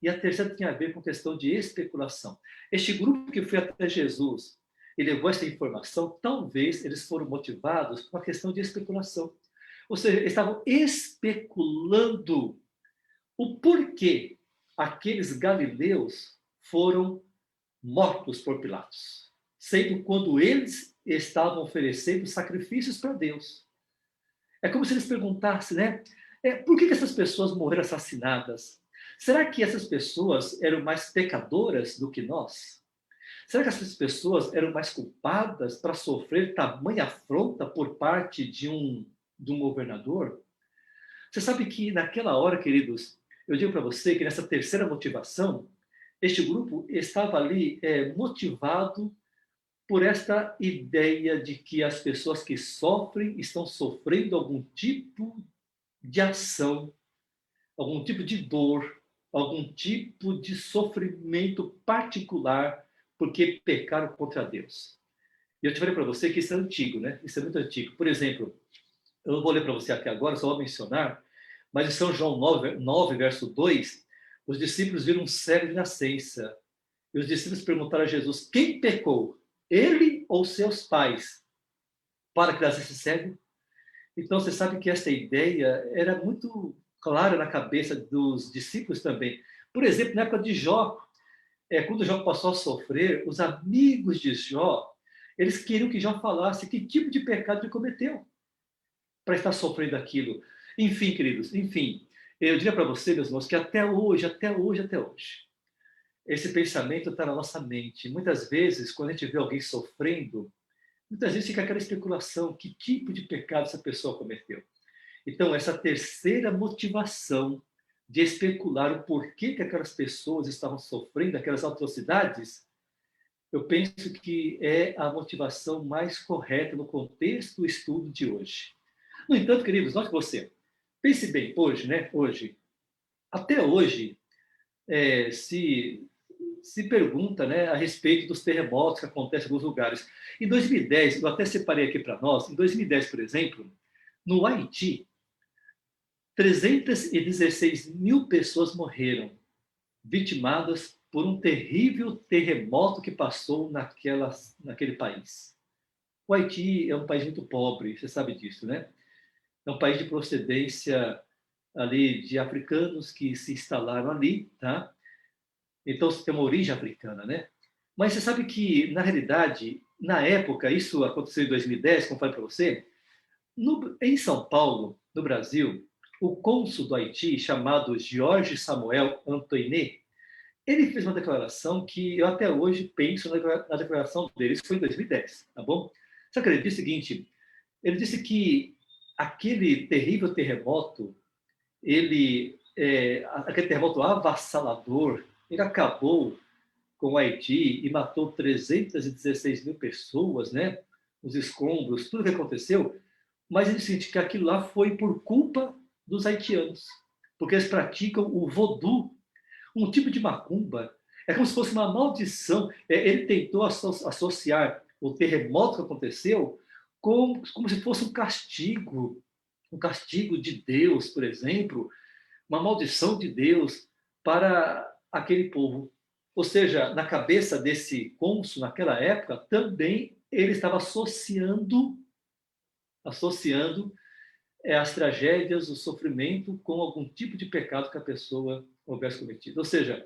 e a terceira tinha a ver com a questão de especulação. Este grupo que foi até Jesus e levou essa informação, talvez eles foram motivados por uma questão de especulação. Ou seja, eles estavam especulando o porquê aqueles galileus foram mortos por Pilatos, sempre quando eles estavam oferecendo sacrifícios para Deus. É como se eles perguntassem, né? Por que essas pessoas morreram assassinadas? Será que essas pessoas eram mais pecadoras do que nós? Será que essas pessoas eram mais culpadas para sofrer tamanha afronta por parte de um governador? Você sabe que naquela hora, queridos, eu digo para você que nessa terceira motivação, este grupo estava ali motivado por esta ideia de que as pessoas que sofrem estão sofrendo algum tipo de ação, algum tipo de dor, algum tipo de sofrimento particular porque pecaram contra Deus. E eu te falei para você que isso é antigo, né? Isso é muito antigo. Por exemplo, eu não vou ler para você aqui agora, só vou mencionar, mas em São João 9, verso 2, os discípulos viram um cego de nascença. E os discípulos perguntaram a Jesus, quem pecou? Ele ou seus pais? Para que nascesse cego? Então, você sabe que essa ideia era muito clara na cabeça dos discípulos também. Por exemplo, na época de Jó, quando Jó passou a sofrer, os amigos de Jó, eles queriam que Jó falasse que tipo de pecado ele cometeu para estar sofrendo aquilo. Enfim, queridos, eu diria para você, meus irmãos, que até hoje, esse pensamento está na nossa mente. Muitas vezes, quando a gente vê alguém sofrendo, muitas vezes fica aquela especulação, que tipo de pecado essa pessoa cometeu? Então, essa terceira motivação de especular o porquê que aquelas pessoas estavam sofrendo aquelas atrocidades, eu penso que é a motivação mais correta no contexto do estudo de hoje. No entanto, queridos, note você, pense bem, até hoje, se pergunta, né, a respeito dos terremotos que acontecem em alguns lugares. Em 2010, eu até separei aqui para nós, em 2010, por exemplo, no Haiti, 316 mil pessoas morreram, vitimadas por um terrível terremoto que passou naquele país. O Haiti é um país muito pobre, você sabe disso, né? É um país de procedência ali de africanos que se instalaram ali, tá? Então, tem uma origem africana, né? Mas você sabe que, na realidade, na época, isso aconteceu em 2010, como falei para você, em São Paulo, no Brasil, o cônsul do Haiti, chamado Jorge Samuel Antoinet, ele fez uma declaração que eu até hoje penso na declaração dele, isso foi em 2010, tá bom? Só que ele disse o seguinte, ele disse que aquele terrível terremoto, aquele terremoto avassalador, ele acabou com o Haiti e matou 316 mil pessoas, né? Os escombros, tudo que aconteceu, mas ele sente que aquilo lá foi por culpa dos haitianos, porque eles praticam o voodoo, um tipo de macumba, é como se fosse uma maldição. Ele tentou associar o terremoto que aconteceu como se fosse um castigo de Deus, por exemplo, uma maldição de Deus para aquele povo. Ou seja, na cabeça desse cônsul, naquela época, também ele estava associando as tragédias, o sofrimento com algum tipo de pecado que a pessoa houvesse cometido. Ou seja,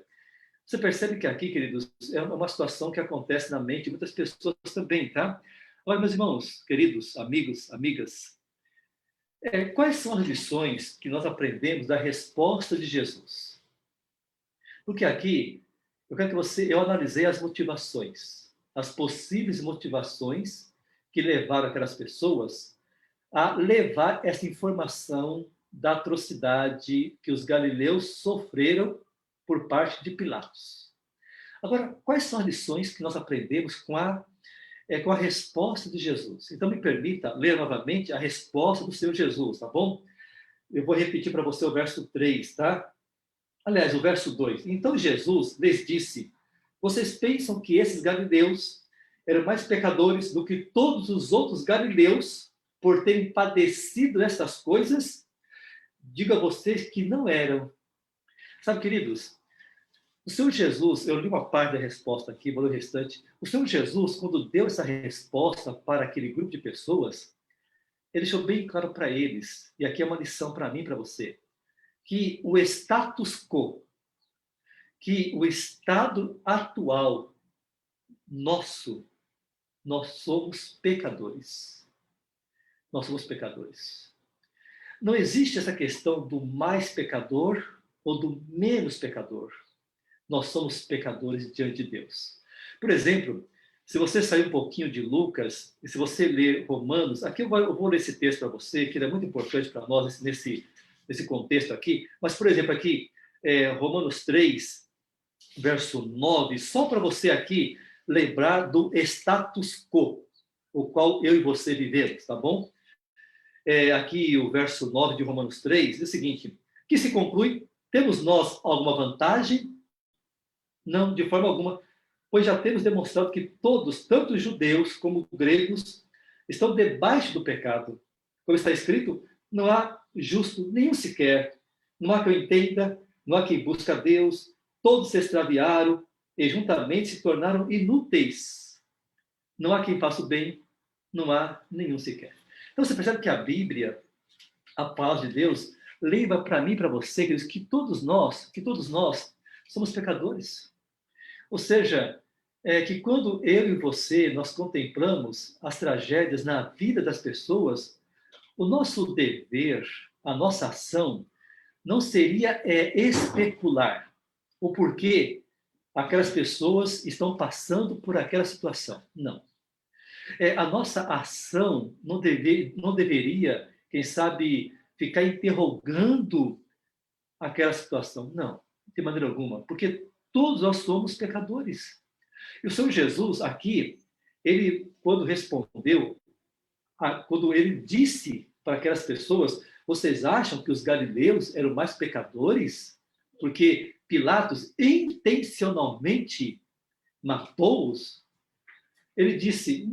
você percebe que aqui, queridos, é uma situação que acontece na mente de muitas pessoas também, tá? Olha, meus irmãos, queridos, amigos, amigas, quais são as lições que nós aprendemos da resposta de Jesus? Porque aqui, eu analisei as motivações, as possíveis motivações que levaram aquelas pessoas a levar essa informação da atrocidade que os galileus sofreram por parte de Pilatos. Agora, quais são as lições que nós aprendemos com a resposta de Jesus? Então, me permita ler novamente a resposta do Senhor Jesus, tá bom? Eu vou repetir para você o verso 3, tá? Aliás, o verso 2. Então, Jesus lhes disse, vocês pensam que esses galileus eram mais pecadores do que todos os outros galileus por terem padecido essas coisas? Digo a vocês que não eram. Sabe, queridos, o Senhor Jesus, eu li uma parte da resposta aqui, vou ler o restante. O Senhor Jesus, quando deu essa resposta para aquele grupo de pessoas, ele deixou bem claro para eles, e aqui é uma lição para mim e para você, que o status quo, que o estado atual nosso, nós somos pecadores. Nós somos pecadores. Não existe essa questão do mais pecador ou do menos pecador. Nós somos pecadores diante de Deus. Por exemplo, se você sair um pouquinho de Lucas, e se você ler Romanos, aqui eu vou ler esse texto para você, que ele é muito importante para nós nesse contexto aqui, mas, por exemplo, aqui, Romanos 3, verso 9, só para você aqui lembrar do status quo, o qual eu e você vivemos, tá bom? Aqui o verso 9 de Romanos 3 diz o seguinte: que se conclui, temos nós alguma vantagem? Não, de forma alguma, pois já temos demonstrado que todos, tanto judeus como gregos, estão debaixo do pecado. Como está escrito, não há justo nenhum sequer, não há quem entenda, não há quem busque a Deus, todos se extraviaram e juntamente se tornaram inúteis. Não há quem faça o bem, não há nenhum sequer. Então você percebe que a Bíblia, a palavra de Deus, lembra para mim e para você, queridos, que todos nós somos pecadores. Ou seja, que quando eu e você, nós contemplamos as tragédias na vida das pessoas, o nosso dever, a nossa ação, não seria especular o porquê aquelas pessoas estão passando por aquela situação. Não. A nossa ação não deveria, quem sabe, ficar interrogando aquela situação. Não, de maneira alguma, porque todos nós somos pecadores. E o Senhor Jesus, aqui, ele, quando respondeu, quando ele disse para aquelas pessoas: vocês acham que os galileus eram mais pecadores? Porque Pilatos intencionalmente matou-os? Ele disse: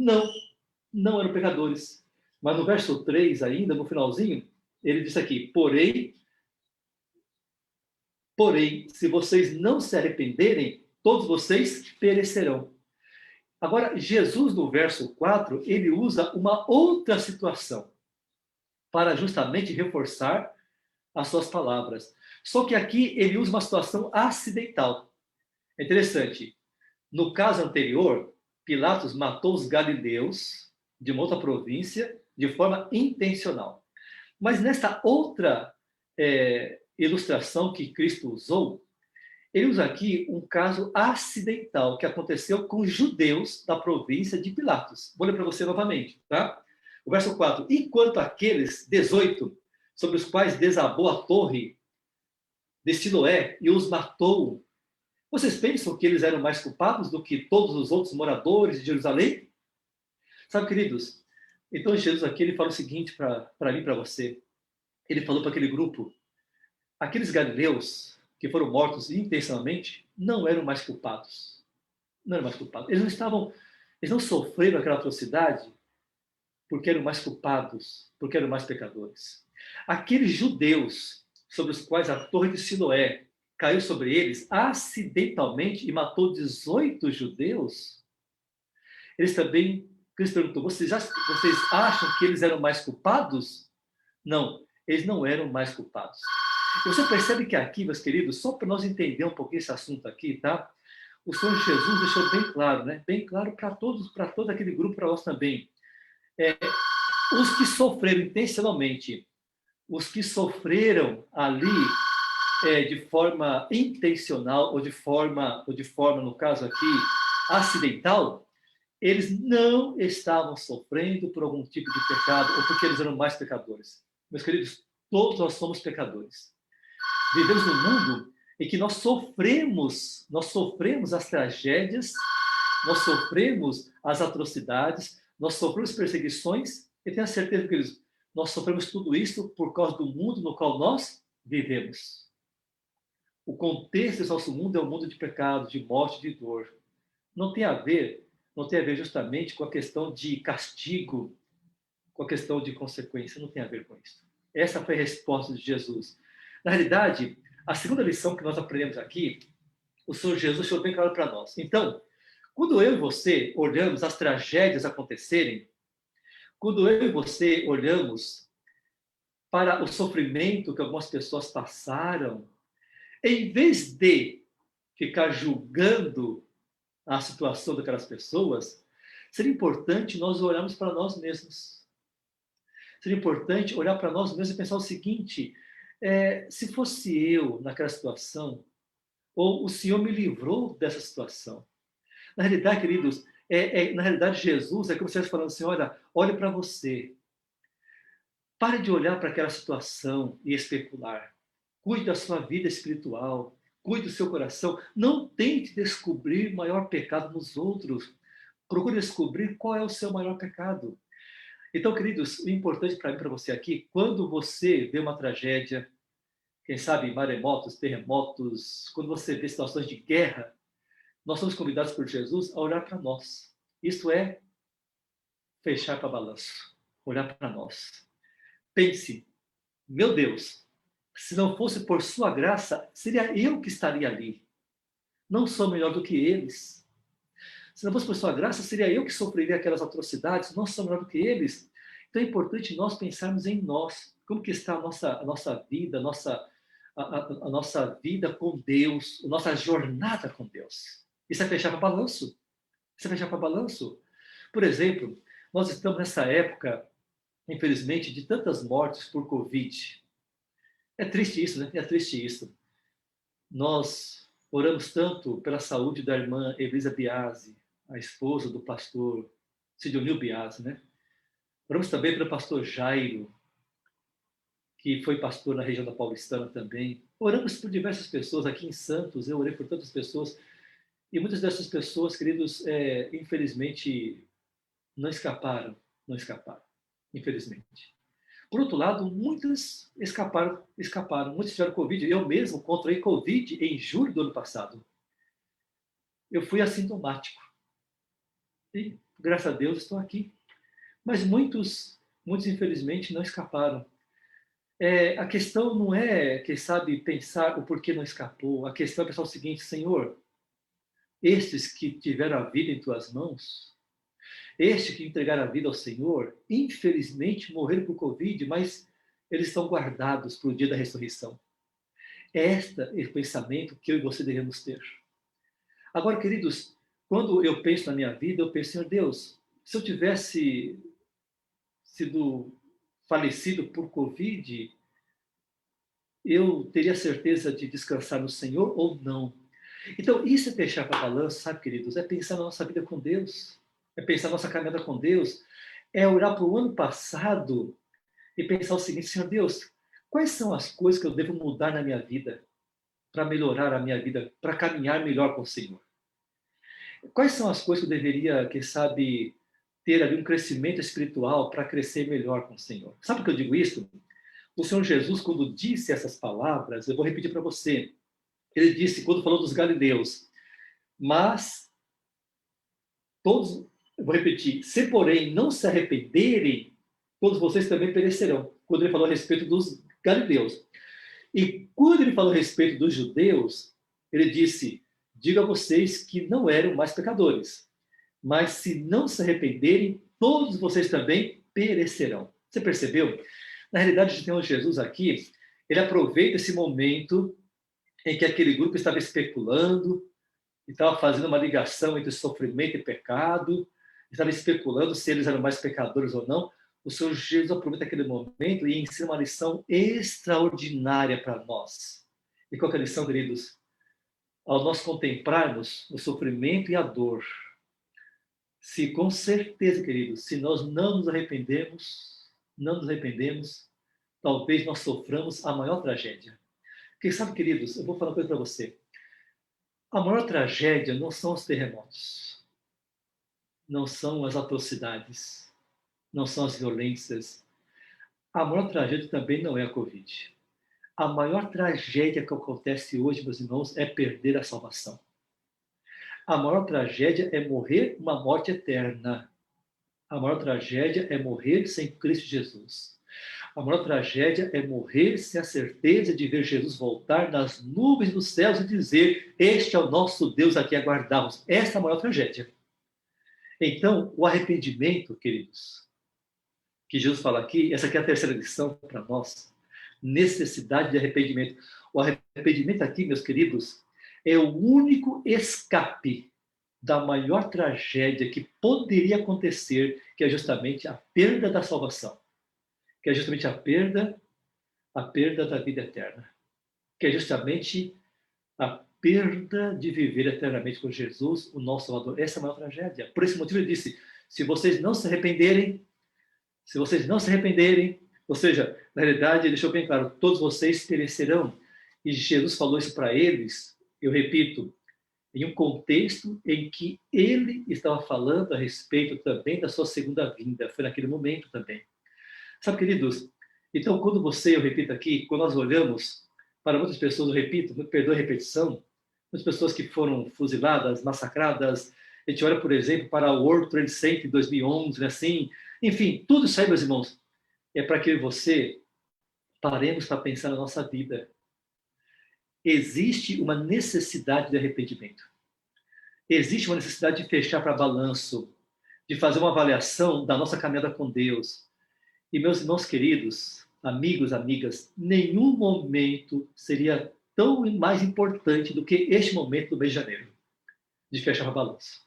não eram pecadores. Mas no verso 3 ainda, no finalzinho, ele disse aqui: porém, se vocês não se arrependerem, todos vocês perecerão. Agora, Jesus, no verso 4, ele usa uma outra situação para justamente reforçar as suas palavras. Só que aqui ele usa uma situação acidental. É interessante. No caso anterior, Pilatos matou os galileus de uma outra província de forma intencional. Mas nesta outra ilustração que Cristo usou, ele usa aqui um caso acidental que aconteceu com os judeus da província de Pilatos. Vou ler para você novamente, tá? O verso 4. Enquanto aqueles 18, sobre os quais desabou a torre de Siloé e os matou, vocês pensam que eles eram mais culpados do que todos os outros moradores de Jerusalém? Sabe, queridos, então Jesus aqui ele fala o seguinte para mim e para você. Ele falou para aquele grupo: aqueles galileus que foram mortos intencionalmente não eram mais culpados. Não eram mais culpados. Eles não sofreram aquela atrocidade porque eram mais culpados, porque eram mais pecadores. Aqueles judeus sobre os quais a torre de Siloé caiu sobre eles acidentalmente e matou 18 judeus, eles também, Cristo perguntou: vocês acham que eles eram mais culpados? Não, eles não eram mais culpados. Você percebe que aqui, meus queridos, só para nós entender um pouquinho esse assunto aqui, tá? O Senhor Jesus deixou bem claro, né? Bem claro para todos, para todo aquele grupo, para nós também. Os que sofreram intencionalmente, os que sofreram ali de forma intencional ou de forma, no caso aqui, acidental, eles não estavam sofrendo por algum tipo de pecado ou porque eles eram mais pecadores. Meus queridos, todos nós somos pecadores. Vivemos num mundo em que nós sofremos as tragédias, nós sofremos as atrocidades, nós sofremos perseguições, e tenha certeza, queridos, nós sofremos tudo isso por causa do mundo no qual nós vivemos. O contexto desse nosso mundo é um mundo de pecado, de morte, de dor. Não tem a ver justamente com a questão de castigo, com a questão de consequência, não tem a ver com isso. Essa foi a resposta de Jesus. Na realidade, a segunda lição que nós aprendemos aqui, o Senhor Jesus deixou bem claro para nós. Então, quando eu e você olhamos as tragédias acontecerem, quando eu e você olhamos para o sofrimento que algumas pessoas passaram, em vez de ficar julgando à situação daquelas pessoas, seria importante nós olharmos para nós mesmos. Seria importante olhar para nós mesmos e pensar o seguinte: se fosse eu naquela situação, ou o Senhor me livrou dessa situação. Na realidade, queridos, na realidade, Jesus é como se estivesse falando assim: olhe para você. Pare de olhar para aquela situação e especular. Cuide da sua vida espiritual. Cuide do seu coração. Não tente descobrir maior pecado nos outros. Procure descobrir qual é o seu maior pecado. Então, queridos, o importante para mim, para você aqui, quando você vê uma tragédia, quem sabe maremotos, terremotos, quando você vê situações de guerra, nós somos convidados por Jesus a olhar para nós. Isto é, fechar para balanço. Olhar para nós. Pense, meu Deus, se não fosse por sua graça, seria eu que estaria ali. Não sou melhor do que eles. Se não fosse por sua graça, seria eu que sofreria aquelas atrocidades. Não sou melhor do que eles. Então é importante nós pensarmos em nós. Como que está a nossa vida, a nossa vida com Deus, a nossa jornada com Deus. Isso é fechar para balanço. Isso é fechar para balanço. Por exemplo, nós estamos nessa época, infelizmente, de tantas mortes por Covid. É triste isso, né? É triste isso. Nós oramos tanto pela saúde da irmã Elisa Biasi, a esposa do pastor Sidonil Biasi, né? Oramos também pelo pastor Jairo, que foi pastor na região da Paulistana também. Oramos por diversas pessoas aqui em Santos, eu orei por tantas pessoas, e muitas dessas pessoas, queridos, infelizmente, não escaparam, infelizmente. Por outro lado, muitas escaparam, muitos tiveram Covid. Eu mesmo contraí Covid em julho do ano passado. Eu fui assintomático. E, graças a Deus, estou aqui. Mas muitos, infelizmente, não escaparam. A questão não é, quem sabe, pensar o porquê não escapou. A questão é pensar o seguinte: Senhor, estes que tiveram a vida em tuas mãos, estes que entregaram a vida ao Senhor, infelizmente morreram por Covid, mas eles estão guardados para o dia da ressurreição. Este é o pensamento que eu e você devemos ter. Agora, queridos, quando eu penso na minha vida, eu penso, Senhor Deus, se eu tivesse sido falecido por Covid, eu teria certeza de descansar no Senhor ou não? Então, isso é fechar para a balança, sabe, queridos? É pensar na nossa vida com Deus, é pensar na nossa caminhada com Deus, é olhar para o ano passado e pensar o seguinte: Senhor Deus, quais são as coisas que eu devo mudar na minha vida para melhorar a minha vida, para caminhar melhor com o Senhor? Quais são as coisas que eu deveria, quem sabe, ter ali um crescimento espiritual para crescer melhor com o Senhor? Sabe por que eu digo isso? O Senhor Jesus, quando disse essas palavras, eu vou repetir para você. Ele disse, quando falou dos galileus, mas todos, eu vou repetir, se porém não se arrependerem, todos vocês também perecerão. Quando ele falou a respeito dos galileus. E quando ele falou a respeito dos judeus, ele disse, digo a vocês que não eram mais pecadores, mas se não se arrependerem, todos vocês também perecerão. Você percebeu? Na realidade, o Senhor Jesus aqui, ele aproveita esse momento em que aquele grupo estava especulando, estava fazendo uma ligação entre sofrimento e pecado, estava especulando se eles eram mais pecadores ou não. O Senhor Jesus aproveita aquele momento e ensina uma lição extraordinária para nós. E qual é a lição, queridos? Ao nós contemplarmos o sofrimento e a dor, se com certeza, queridos, se nós não nos arrependemos, talvez nós soframos a maior tragédia. Porque sabe, queridos, eu vou falar uma coisa para você. A maior tragédia não são os terremotos, não são as atrocidades, não são as violências. A maior tragédia também não é a Covid. A maior tragédia que acontece hoje, meus irmãos, é perder a salvação. A maior tragédia é morrer uma morte eterna. A maior tragédia é morrer sem Cristo Jesus. A maior tragédia é morrer sem a certeza de ver Jesus voltar nas nuvens dos céus e dizer, este é o nosso Deus a quem aguardamos. Esta é a maior tragédia. Então, o arrependimento, queridos, que Jesus fala aqui, essa aqui é a terceira lição para nós, necessidade de arrependimento. O arrependimento aqui, meus queridos, é o único escape da maior tragédia que poderia acontecer, que é justamente a perda da salvação, que é justamente a perda da vida eterna, que é justamente a perda de viver eternamente com Jesus, o nosso Salvador. Essa é a maior tragédia. Por esse motivo ele disse, se vocês não se arrependerem, ou seja, na realidade, ele deixou bem claro, todos vocês perecerão. E Jesus falou isso para eles, eu repito, em um contexto em que ele estava falando a respeito também da sua segunda vinda. Foi naquele momento também. Sabe, queridos, então quando eu repito aqui, quando nós olhamos para muitas pessoas, eu repito, me perdoe a repetição, muitas pessoas que foram fuziladas, massacradas, a gente olha, por exemplo, para o World Trade Center em 2011, assim, enfim, tudo isso aí, meus irmãos, é para que eu e você paremos para pensar na nossa vida. Existe uma necessidade de arrependimento. Existe uma necessidade de fechar para balanço, de fazer uma avaliação da nossa caminhada com Deus. E, meus irmãos queridos, amigos, amigas, nenhum momento seria tão mais importante do que este momento do mês de janeiro, de fechar para balanço.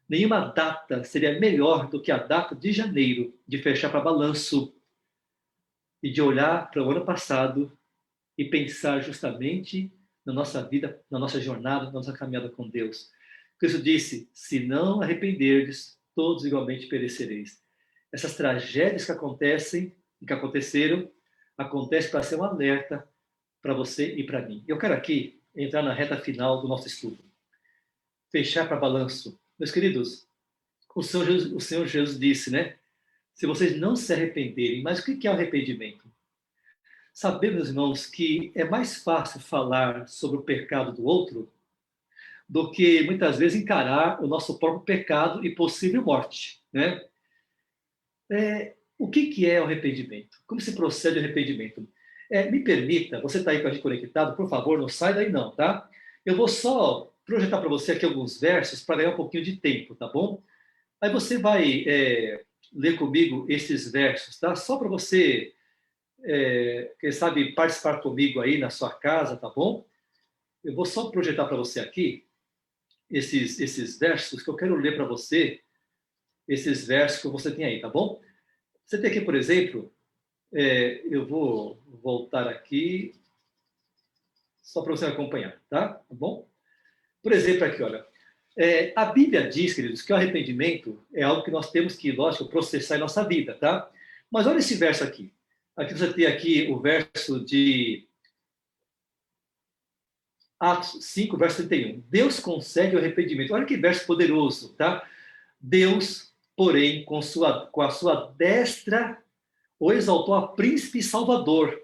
Nenhuma data seria melhor do que a data de janeiro, de fechar para balanço e de olhar para o ano passado e pensar justamente na nossa vida, na nossa jornada, na nossa caminhada com Deus. Cristo disse, se não arrependerdes, todos igualmente perecereis. Essas tragédias que aconteceram, acontecem para ser um alerta para você e para mim. Eu quero aqui entrar na reta final do nosso estudo. Fechar para balanço. Meus queridos, o Senhor Jesus disse, né? Se vocês não se arrependerem, mas o que é o arrependimento? Sabemos, meus irmãos, que é mais fácil falar sobre o pecado do outro do que, muitas vezes, encarar o nosso próprio pecado e possível morte, né? O que é o arrependimento? Como se procede o arrependimento? Me permita, você está aí com a gente conectado, por favor, não sai daí não, tá? Eu vou só projetar para você aqui alguns versos para ganhar um pouquinho de tempo, tá bom? Aí você vai ler comigo esses versos, tá? Só para você, quem sabe, participar comigo aí na sua casa, tá bom? Eu vou só projetar para você aqui esses versos que eu quero ler para você, esses versos que você tem aí, tá bom? Você tem aqui, por exemplo, eu vou voltar aqui só para você acompanhar, tá bom? Por exemplo, aqui, olha, a Bíblia diz, queridos, que o arrependimento é algo que nós temos que, lógico, processar em nossa vida, tá? Mas olha esse verso aqui. Aqui você tem aqui o verso de Atos 5, verso 31. Deus concede o arrependimento. Olha que verso poderoso, tá? Deus, porém, com a sua destra, o exaltou a príncipe e salvador,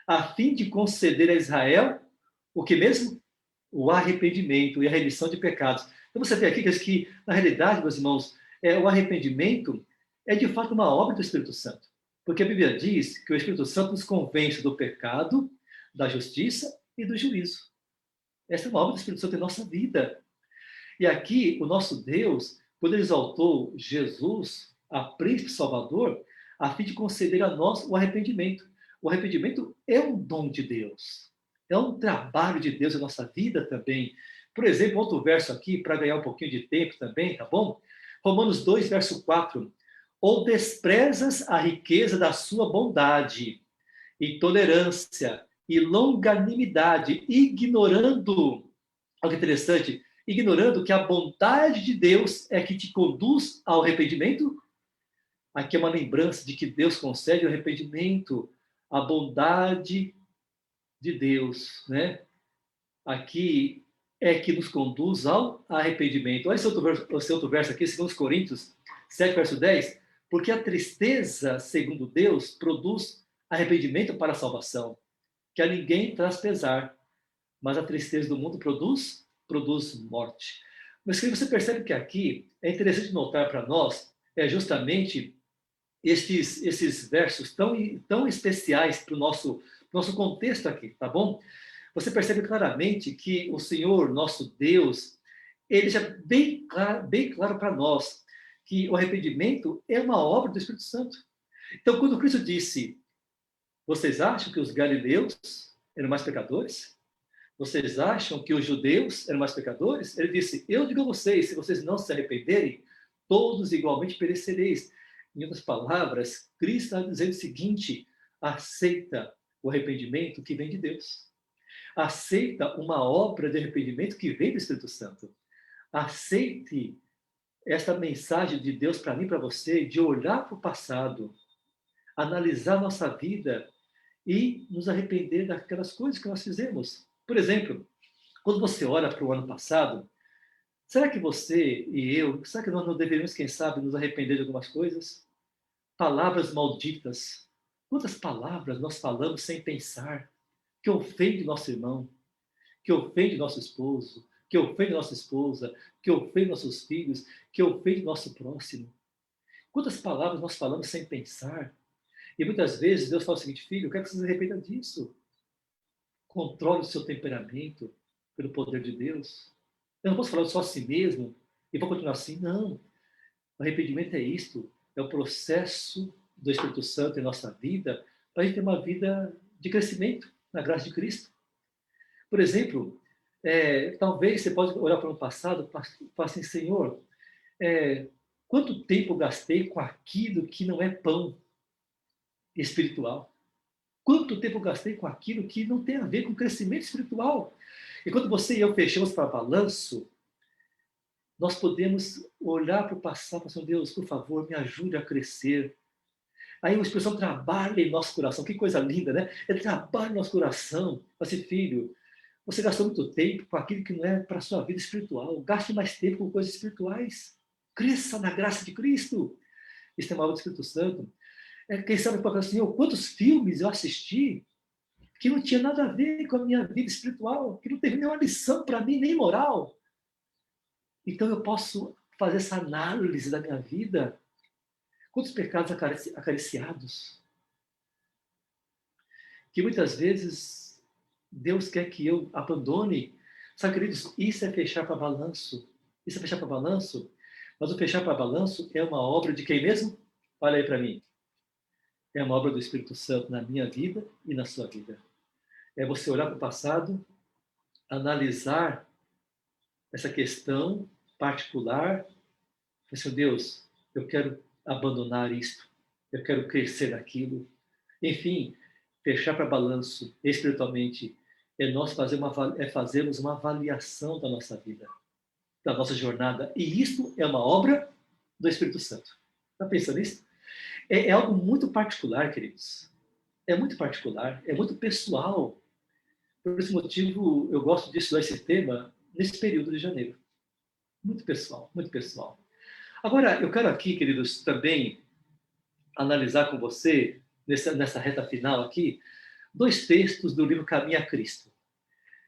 a fim de conceder a Israel o que mesmo? O arrependimento e a remissão de pecados. Então você vê aqui que, na realidade, meus irmãos, o arrependimento é de fato uma obra do Espírito Santo. Porque a Bíblia diz que o Espírito Santo nos convence do pecado, da justiça e do juízo. Essa é uma obra do Espírito Santo em nossa vida. E aqui, o nosso Deus, quando ele exaltou Jesus, a príncipe salvador, a fim de conceder a nós o arrependimento. O arrependimento é um dom de Deus. É um trabalho de Deus em nossa vida também. Por exemplo, outro verso aqui, para ganhar um pouquinho de tempo também, tá bom? Romanos 2, verso 4. Ou desprezas a riqueza da sua bondade e tolerância e longanimidade, ignorando, olha que interessante, ignorando que a bondade de Deus é que te conduz ao arrependimento. Aqui é uma lembrança de que Deus concede o arrependimento, a bondade de Deus, né? Aqui é que nos conduz ao arrependimento. Olha esse outro verso aqui, 2 Coríntios 7, verso 10. Porque a tristeza, segundo Deus, produz arrependimento para a salvação, que a ninguém traz pesar, mas a tristeza do mundo produz morte. Mas você percebe que aqui é interessante notar para nós, justamente esses versos tão especiais para o nosso contexto aqui, tá bom? Você percebe claramente que o Senhor, nosso Deus, ele já bem claro para nós que o arrependimento é uma obra do Espírito Santo. Então, quando Cristo disse, vocês acham que os galileus eram mais pecadores? Vocês acham que os judeus eram mais pecadores? Ele disse, eu digo a vocês, se vocês não se arrependerem, todos igualmente perecereis. Em outras palavras, Cristo está dizendo o seguinte, aceita o arrependimento que vem de Deus. Aceita uma obra de arrependimento que vem do Espírito Santo. Aceite esta mensagem de Deus para mim e para você, de olhar para o passado, analisar nossa vida e nos arrepender daquelas coisas que nós fizemos. Por exemplo, quando você olha para o ano passado, será que você e eu, será que nós não deveríamos, quem sabe, nos arrepender de algumas coisas? Palavras malditas. Quantas palavras nós falamos sem pensar, que ofende nosso irmão, que ofende nosso esposo, que ofende nossa esposa, que ofende nossos filhos, que ofende nosso próximo. Quantas palavras nós falamos sem pensar? E muitas vezes Deus fala o seguinte, filho, eu quero que você se arrependa disso. Controle o seu temperamento pelo poder de Deus. Eu não posso falar só a si mesmo e vou continuar assim. Não. O arrependimento é isto. É o processo do Espírito Santo em nossa vida para a gente ter uma vida de crescimento na graça de Cristo. Por exemplo, talvez você pode olhar para o passado e falar assim, Senhor, quanto tempo eu gastei com aquilo que não é pão espiritual? Quanto tempo eu gastei com aquilo que não tem a ver com crescimento espiritual? E quando você e eu fechamos para balanço, nós podemos olhar para o passado e falar assim, Deus, por favor, me ajude a crescer. Aí o Espírito Santo trabalha em nosso coração. Que coisa linda, né? Ele trabalha em nosso coração. Fala assim, filho, você gastou muito tempo com aquilo que não é para a sua vida espiritual. Gaste mais tempo com coisas espirituais. Cresça na graça de Cristo. Isso é uma obra do Espírito Santo. Quem sabe pode falar assim, quantos filmes eu assisti que não tinha nada a ver com a minha vida espiritual, que não teve nenhuma lição para mim, nem moral. Então eu posso fazer essa análise da minha vida. Quantos pecados acariciados? Que muitas vezes Deus quer que eu abandone. Sabe, queridos, isso é fechar para balanço. Isso é fechar para balanço. Mas o fechar para balanço é uma obra de quem mesmo? Olha aí para mim. É uma obra do Espírito Santo na minha vida e na sua vida. É você olhar para o passado, analisar essa questão particular. Meu Deus, eu quero abandonar isto. Eu quero crescer naquilo. Enfim, fechar para balanço espiritualmente é nós fazermos uma avaliação da nossa vida, da nossa jornada. E isto é uma obra do Espírito Santo. Está pensando nisso? É algo muito particular, queridos. É muito particular, é muito pessoal. Por esse motivo, eu gosto de estudar esse tema nesse período de janeiro. Muito pessoal, muito pessoal. Agora, eu quero aqui, queridos, também analisar com você, nessa reta final aqui, 2 textos do livro Caminho a Cristo.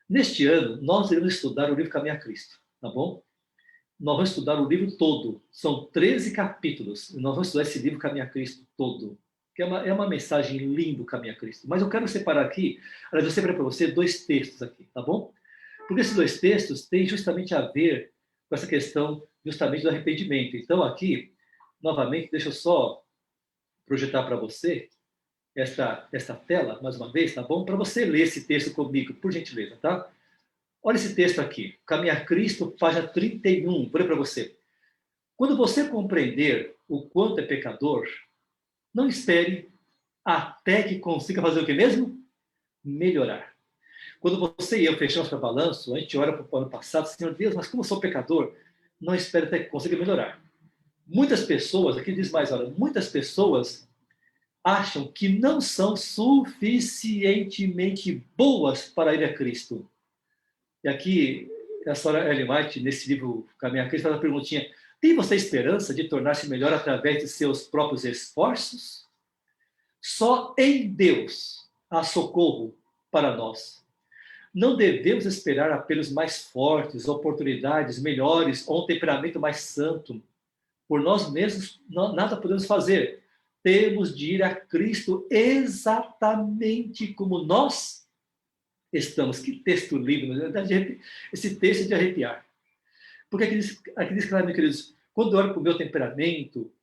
Neste ano, nós iremos estudar o livro Caminho a Cristo, tá bom? Nós vamos estudar o livro todo. São 13 capítulos. Nós vamos estudar esse livro Caminho a Cristo todo. Que é uma mensagem linda, Caminho a Cristo. Mas eu quero separar aqui, aliás, eu separei para você 2 textos aqui, tá bom? Porque esses 2 textos têm justamente a ver com essa questão justamente do arrependimento. Então, aqui, novamente, deixa eu só projetar para você esta tela, mais uma vez, tá bom? Para você ler esse texto comigo, por gentileza, tá? Olha esse texto aqui, Caminho a Cristo, página 31. Vou ler para você. Quando você compreender o quanto é pecador, não espere até que consiga fazer o que mesmo? Melhorar. Quando você e eu fechamos para balanço, a gente olha para o ano passado, Senhor Deus, mas como eu sou pecador, não espere até que consiga melhorar. Muitas pessoas, aqui diz mais, olha, muitas pessoas acham que não são suficientemente boas para ir a Cristo. E aqui, a senhora Ellen White, nesse livro Caminho a Cristo, faz uma perguntinha. Tem você esperança de tornar-se melhor através de seus próprios esforços? Só em Deus há socorro para nós. Não devemos esperar apelos mais fortes, oportunidades melhores ou um temperamento mais santo. Por nós mesmos, nada podemos fazer. Temos de ir a Cristo exatamente como nós estamos. Que texto lindo, esse texto é de arrepiar. Porque aqui diz claramente, queridos, quando eu olho para o meu temperamento,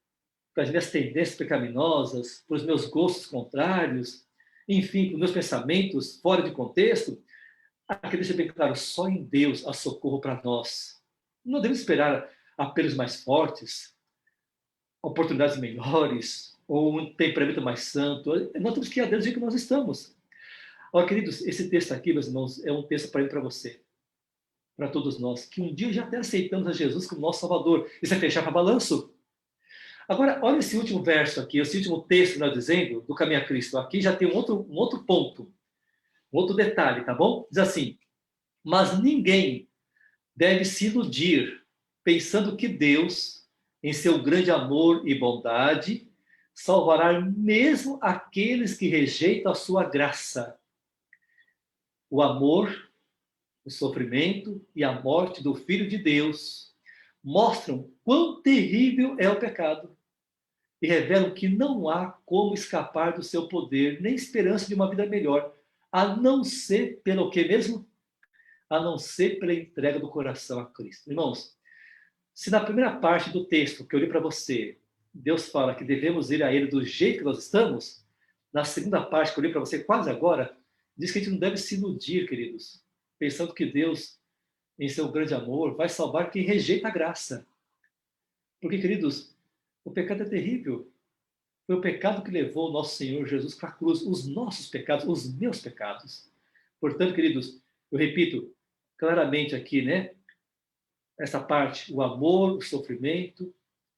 para as minhas tendências pecaminosas, para os meus gostos contrários, enfim, para os meus pensamentos fora de contexto, Aqui deixa bem claro, só em Deus há socorro para nós. Não devemos esperar apelos mais fortes, oportunidades melhores, ou um temperamento mais santo. Nós temos que ir a Deus do jeito que nós estamos. Olha, queridos, esse texto aqui, meus irmãos, é um texto para mim e para você, para todos nós, que um dia já até aceitamos a Jesus como nosso Salvador. Isso é fechar para balanço. Agora, olha esse último verso aqui, esse último texto que nós dizendo, do Caminho a Cristo. Aqui já tem um outro ponto, um outro detalhe, tá bom? Diz assim, mas ninguém deve se iludir, pensando que Deus, em seu grande amor e bondade, salvará mesmo aqueles que rejeitam a sua graça. O amor, o sofrimento e a morte do Filho de Deus mostram quão terrível é o pecado e revelam que não há como escapar do seu poder, nem esperança de uma vida melhor, a não ser pelo que mesmo? A não ser pela entrega do coração a Cristo. Irmãos, se na primeira parte do texto que eu li para você, Deus fala que devemos ir a Ele do jeito que nós estamos, na segunda parte que eu li para você quase agora, diz que a gente não deve se iludir, queridos, pensando que Deus, em seu grande amor, vai salvar quem rejeita a graça. Porque, queridos, o pecado é terrível. Foi o pecado que levou o nosso Senhor Jesus para a cruz, os nossos pecados, os meus pecados. Portanto, queridos, eu repito claramente aqui, né? Essa parte, o amor, o sofrimento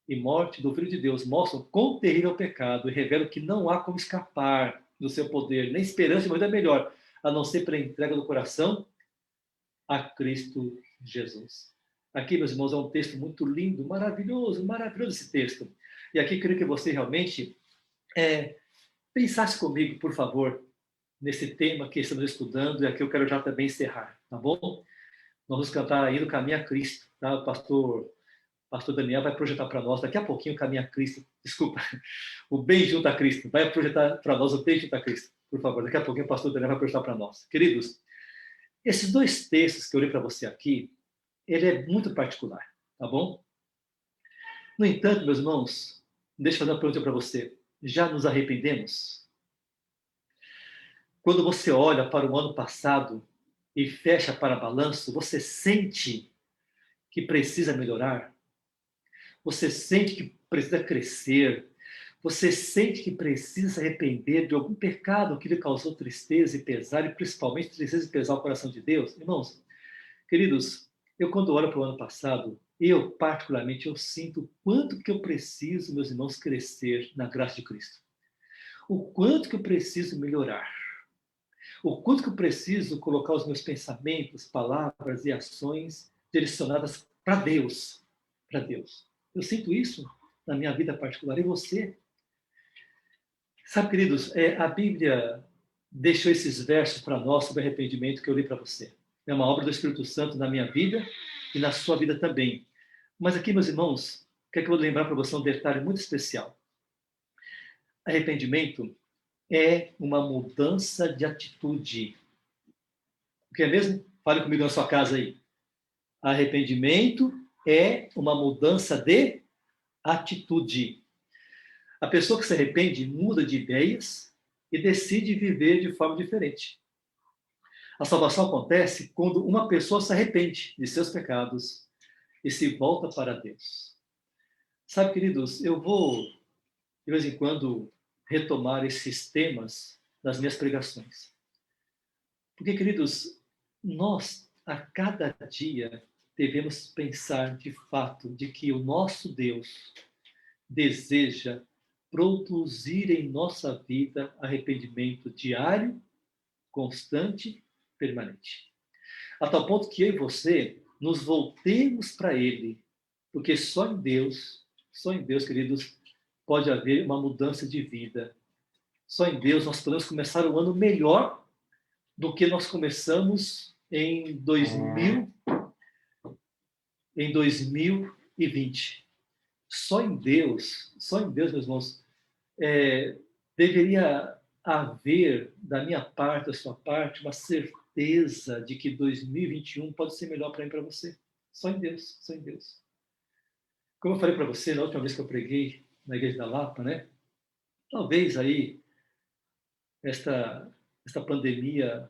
e morte do Filho de Deus mostram quão terrível é o pecado e revelam que não há como escapar do seu poder, nem esperança de uma vida melhor, a não ser pela entrega do coração a Cristo Jesus. Aqui, meus irmãos, é um texto muito lindo, maravilhoso, maravilhoso esse texto. E aqui, queria que você realmente pensasse comigo, por favor, nesse tema que estamos estudando, e aqui eu quero já também encerrar, tá bom? Nós vamos cantar aí no Caminho a Cristo, tá? O pastor Daniel vai projetar para nós, daqui a pouquinho, o Caminho a Cristo, desculpa, o Bem Junto a Cristo, vai projetar para nós o Bem Junto a Cristo, por favor, daqui a pouquinho o pastor Daniel vai projetar para nós. Queridos, esses dois textos que eu li para você aqui, ele é muito particular, tá bom? No entanto, meus irmãos, deixa eu fazer uma pergunta para você. Já nos arrependemos? Quando você olha para o ano passado e fecha para balanço, você sente que precisa melhorar? Você sente que precisa crescer? Você sente que precisa se arrepender de algum pecado que lhe causou tristeza e pesar, e principalmente tristeza e pesar ao coração de Deus? Irmãos, queridos, eu quando olho para o ano passado, eu particularmente, eu sinto o quanto que eu preciso, meus irmãos, crescer na graça de Cristo. O quanto que eu preciso melhorar. O quanto que eu preciso colocar os meus pensamentos, palavras e ações direcionadas para Deus. Para Deus. Eu sinto isso na minha vida particular. E você? Sabe, queridos, a Bíblia deixou esses versos para nós sobre arrependimento que eu li para você. É uma obra do Espírito Santo na minha vida e na sua vida também. Mas aqui, meus irmãos, quero que eu vou lembrar para você um detalhe muito especial. Arrependimento é uma mudança de atitude. O que é mesmo? Fale comigo na sua casa aí. Arrependimento é uma mudança de atitude. A pessoa que se arrepende muda de ideias e decide viver de forma diferente. A salvação acontece quando uma pessoa se arrepende de seus pecados e se volta para Deus. Sabe, queridos, eu vou, de vez em quando, retomar esses temas das minhas pregações. Porque, queridos, nós, a cada dia, devemos pensar de fato de que o nosso Deus deseja produzir em nossa vida arrependimento diário, constante, permanente. A tal ponto que eu e você nos voltemos para Ele, porque só em Deus, queridos, pode haver uma mudança de vida. Só em Deus nós podemos começar o ano melhor do que nós começamos em 2020. Só em Deus, meus irmãos, deveria haver, da minha parte, da sua parte, uma certeza de que 2021 pode ser melhor para mim e para você. Só em Deus, só em Deus. Como eu falei para você na última vez que eu preguei na Igreja da Lapa, né? Talvez aí esta pandemia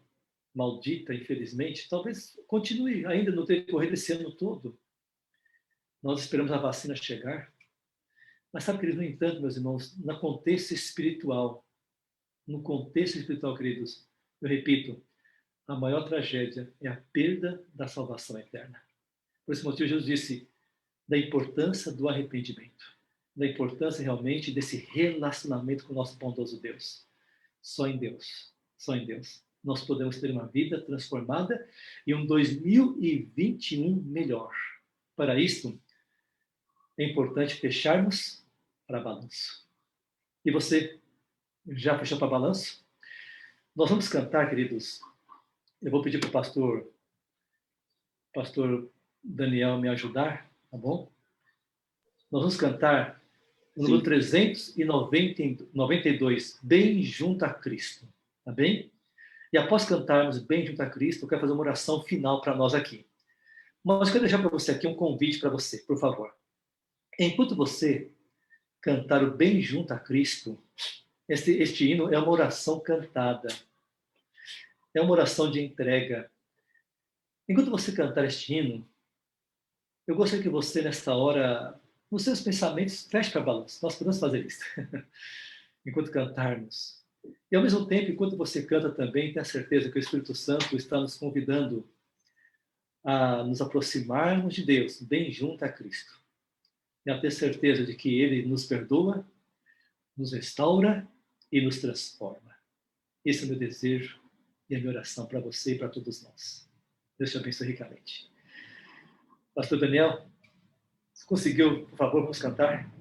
maldita, infelizmente, talvez continue ainda no decorrer desse ano todo. Nós esperamos a vacina chegar. Mas sabe, queridos, no entanto, meus irmãos, no contexto espiritual, queridos, eu repito, a maior tragédia é a perda da salvação eterna. Por esse motivo, Jesus disse da importância do arrependimento, da importância realmente desse relacionamento com o nosso bondoso Deus. Só em Deus, nós podemos ter uma vida transformada e um 2021 melhor. Para isso, é importante fecharmos para balanço. E você já fechou para balanço? Nós vamos cantar, queridos. Eu vou pedir para o pastor Daniel me ajudar, tá bom? Nós vamos cantar o número 392, Bem Junto a Cristo, tá bem? E após cantarmos Bem Junto a Cristo, eu quero fazer uma oração final para nós aqui. Mas eu quero deixar para você aqui um convite para você, por favor. Enquanto você cantar o Bem Junto a Cristo, este hino é uma oração cantada. É uma oração de entrega. Enquanto você cantar este hino, eu gostaria que você, nesta hora, nos seus pensamentos, feche para balanço. Nós podemos fazer isso. Enquanto cantarmos. E, ao mesmo tempo, enquanto você canta também, tenha certeza que o Espírito Santo está nos convidando a nos aproximarmos de Deus, bem junto a Cristo. E a ter certeza de que Ele nos perdoa, nos restaura e nos transforma. Esse é o meu desejo e a minha oração para você e para todos nós. Deus te abençoe ricamente. Pastor Daniel, se conseguiu, por favor, vamos cantar?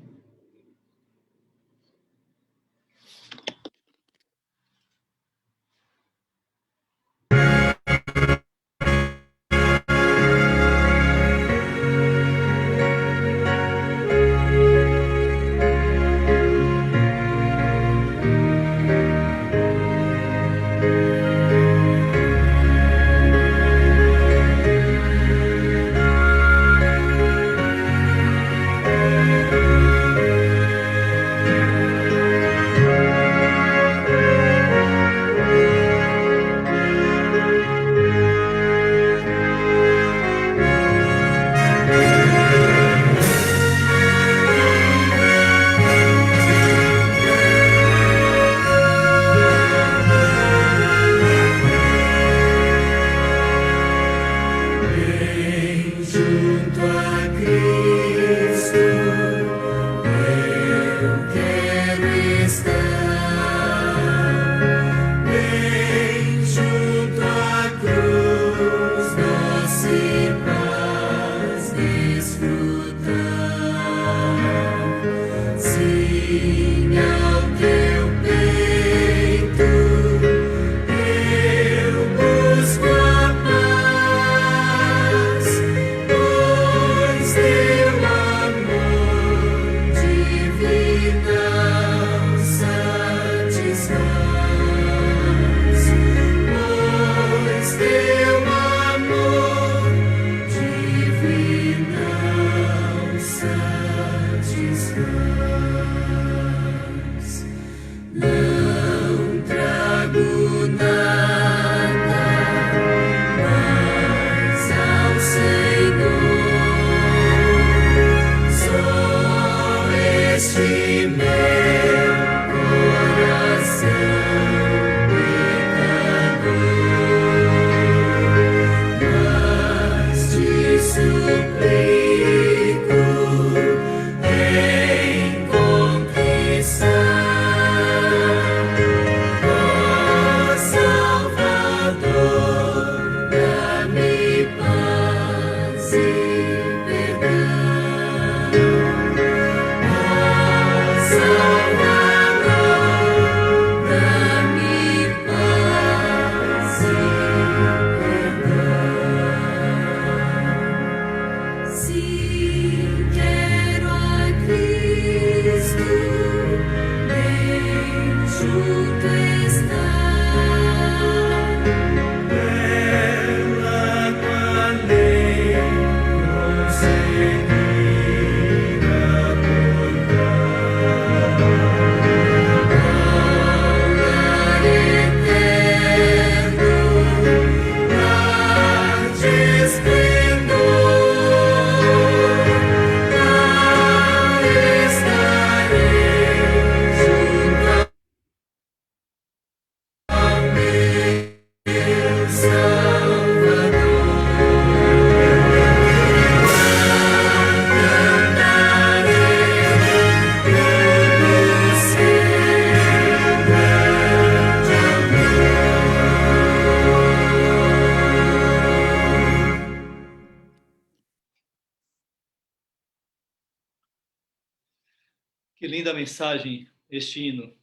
Que linda mensagem este hino.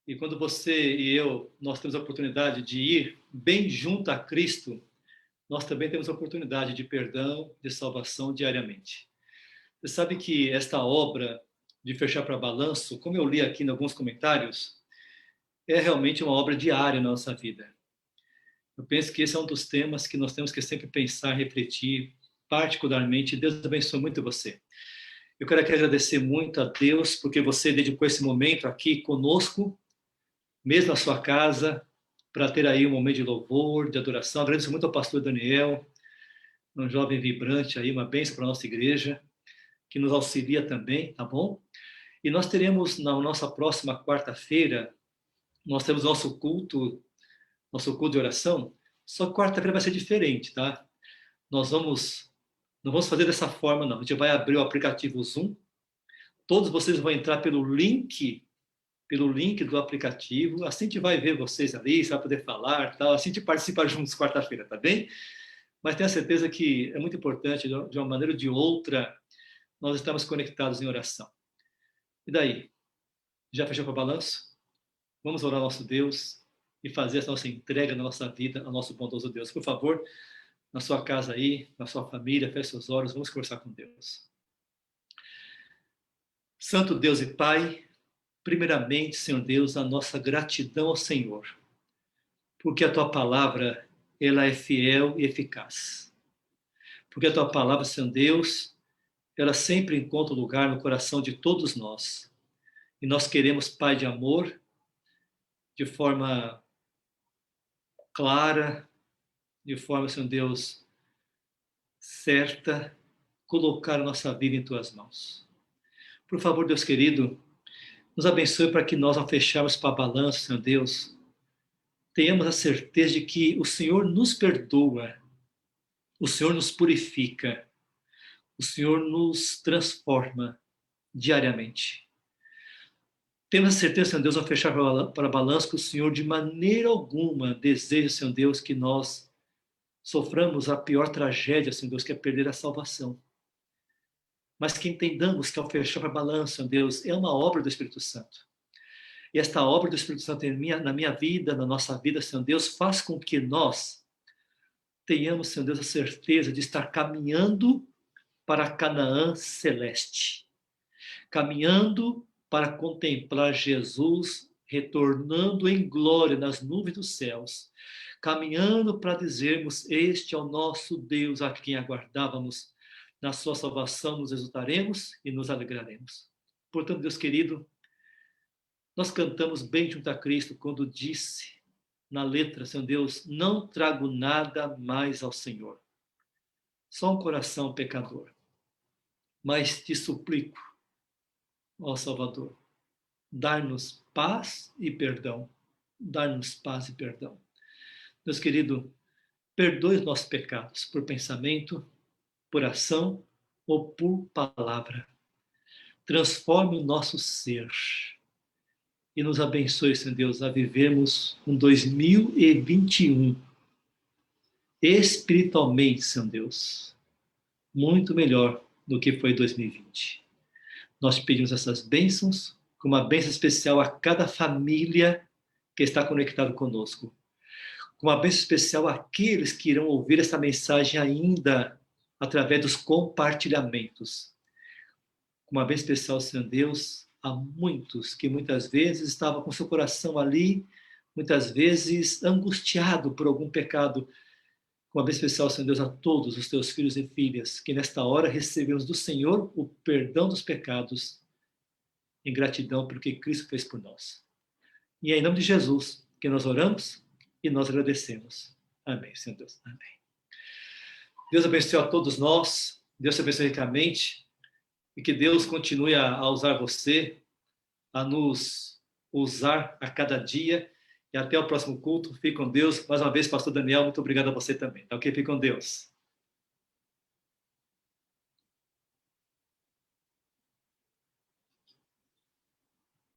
E quando você e eu, nós temos a oportunidade de ir bem junto a Cristo, nós também temos a oportunidade de perdão, de salvação diariamente. Você sabe que esta obra de Fechar para Balanço, como eu li aqui em alguns comentários, é realmente uma obra diária na nossa vida. Eu penso que esse é um dos temas que nós temos que sempre pensar, refletir, particularmente. Deus abençoe muito você. Eu quero aqui agradecer muito a Deus, porque você dedicou esse momento aqui conosco, mesmo na sua casa, para ter aí um momento de louvor, de adoração. Agradeço muito ao pastor Daniel, um jovem vibrante aí, uma bênção para a nossa igreja, que nos auxilia também, tá bom? E nós teremos, na nossa próxima quarta-feira, nós temos nosso culto de oração, só que quarta-feira vai ser diferente, tá? Não vamos fazer dessa forma, não. A gente vai abrir o aplicativo Zoom, todos vocês vão entrar pelo link do aplicativo, assim a gente vai ver vocês ali, você vai poder falar, tal, assim a gente participa juntos quarta-feira, tá bem? Mas tenha certeza que é muito importante, de uma maneira ou de outra, nós estamos conectados em oração. E daí? Já fechou para o balanço? Vamos orar ao nosso Deus e fazer essa nossa entrega na nossa vida ao nosso bondoso Deus. Por favor, na sua casa aí, na sua família, feche seus olhos, vamos conversar com Deus. Santo Deus e Pai, primeiramente, Senhor Deus, a nossa gratidão ao Senhor, porque a Tua palavra, ela é fiel e eficaz. Porque a Tua palavra, Senhor Deus, ela sempre encontra lugar no coração de todos nós. E nós queremos, Pai de amor, de forma clara, de forma, Senhor Deus, certa, colocar a nossa vida em Tuas mãos. Por favor, Deus querido, nos abençoe para que nós, ao fecharmos para a balança, Senhor Deus, tenhamos a certeza de que o Senhor nos perdoa, o Senhor nos purifica, o Senhor nos transforma diariamente. Temos a certeza, Senhor Deus, ao fechar para a balança, que o Senhor de maneira alguma deseja, Senhor Deus, que nós soframos a pior tragédia, Senhor Deus, que é perder a salvação. Mas que entendamos que ao fechar para a balança, Senhor Deus, é uma obra do Espírito Santo. E esta obra do Espírito Santo na minha vida, na nossa vida, Senhor Deus, faz com que nós tenhamos, Senhor Deus, a certeza de estar caminhando para Canaã celeste. Caminhando para contemplar Jesus retornando em glória nas nuvens dos céus, caminhando para dizermos: este é o nosso Deus a quem aguardávamos, na sua salvação nos exultaremos e nos alegraremos. Portanto, Deus querido, nós cantamos bem junto a Cristo quando disse na letra, Senhor Deus, não trago nada mais ao Senhor, só um coração pecador, mas te suplico, ó Salvador, dar-nos paz e perdão, dar-nos paz e perdão. Deus querido, perdoe os nossos pecados por pensamento, por ação ou por palavra. Transforme o nosso ser e nos abençoe, Senhor Deus, a vivermos um 2021 espiritualmente, Senhor Deus, muito melhor do que foi 2020. Nós pedimos essas bênçãos, com uma bênção especial a cada família que está conectado conosco. Com uma bênção especial àqueles que irão ouvir essa mensagem ainda através dos compartilhamentos. Com uma bênção especial, Senhor Deus, a muitos que muitas vezes estavam com seu coração ali, muitas vezes angustiado por algum pecado. Com uma bênção especial, Senhor Deus, a todos os teus filhos e filhas, que nesta hora recebemos do Senhor o perdão dos pecados, em gratidão pelo que Cristo fez por nós. E é em nome de Jesus que nós oramos e nós agradecemos. Amém, Senhor Deus. Amém. Deus abençoe a todos nós, Deus te abençoe ricamente, e que Deus continue a usar você, a nos usar a cada dia, e até o próximo culto. Fique com Deus. Mais uma vez, pastor Daniel, muito obrigado a você também. Tá ok? Fique com Deus.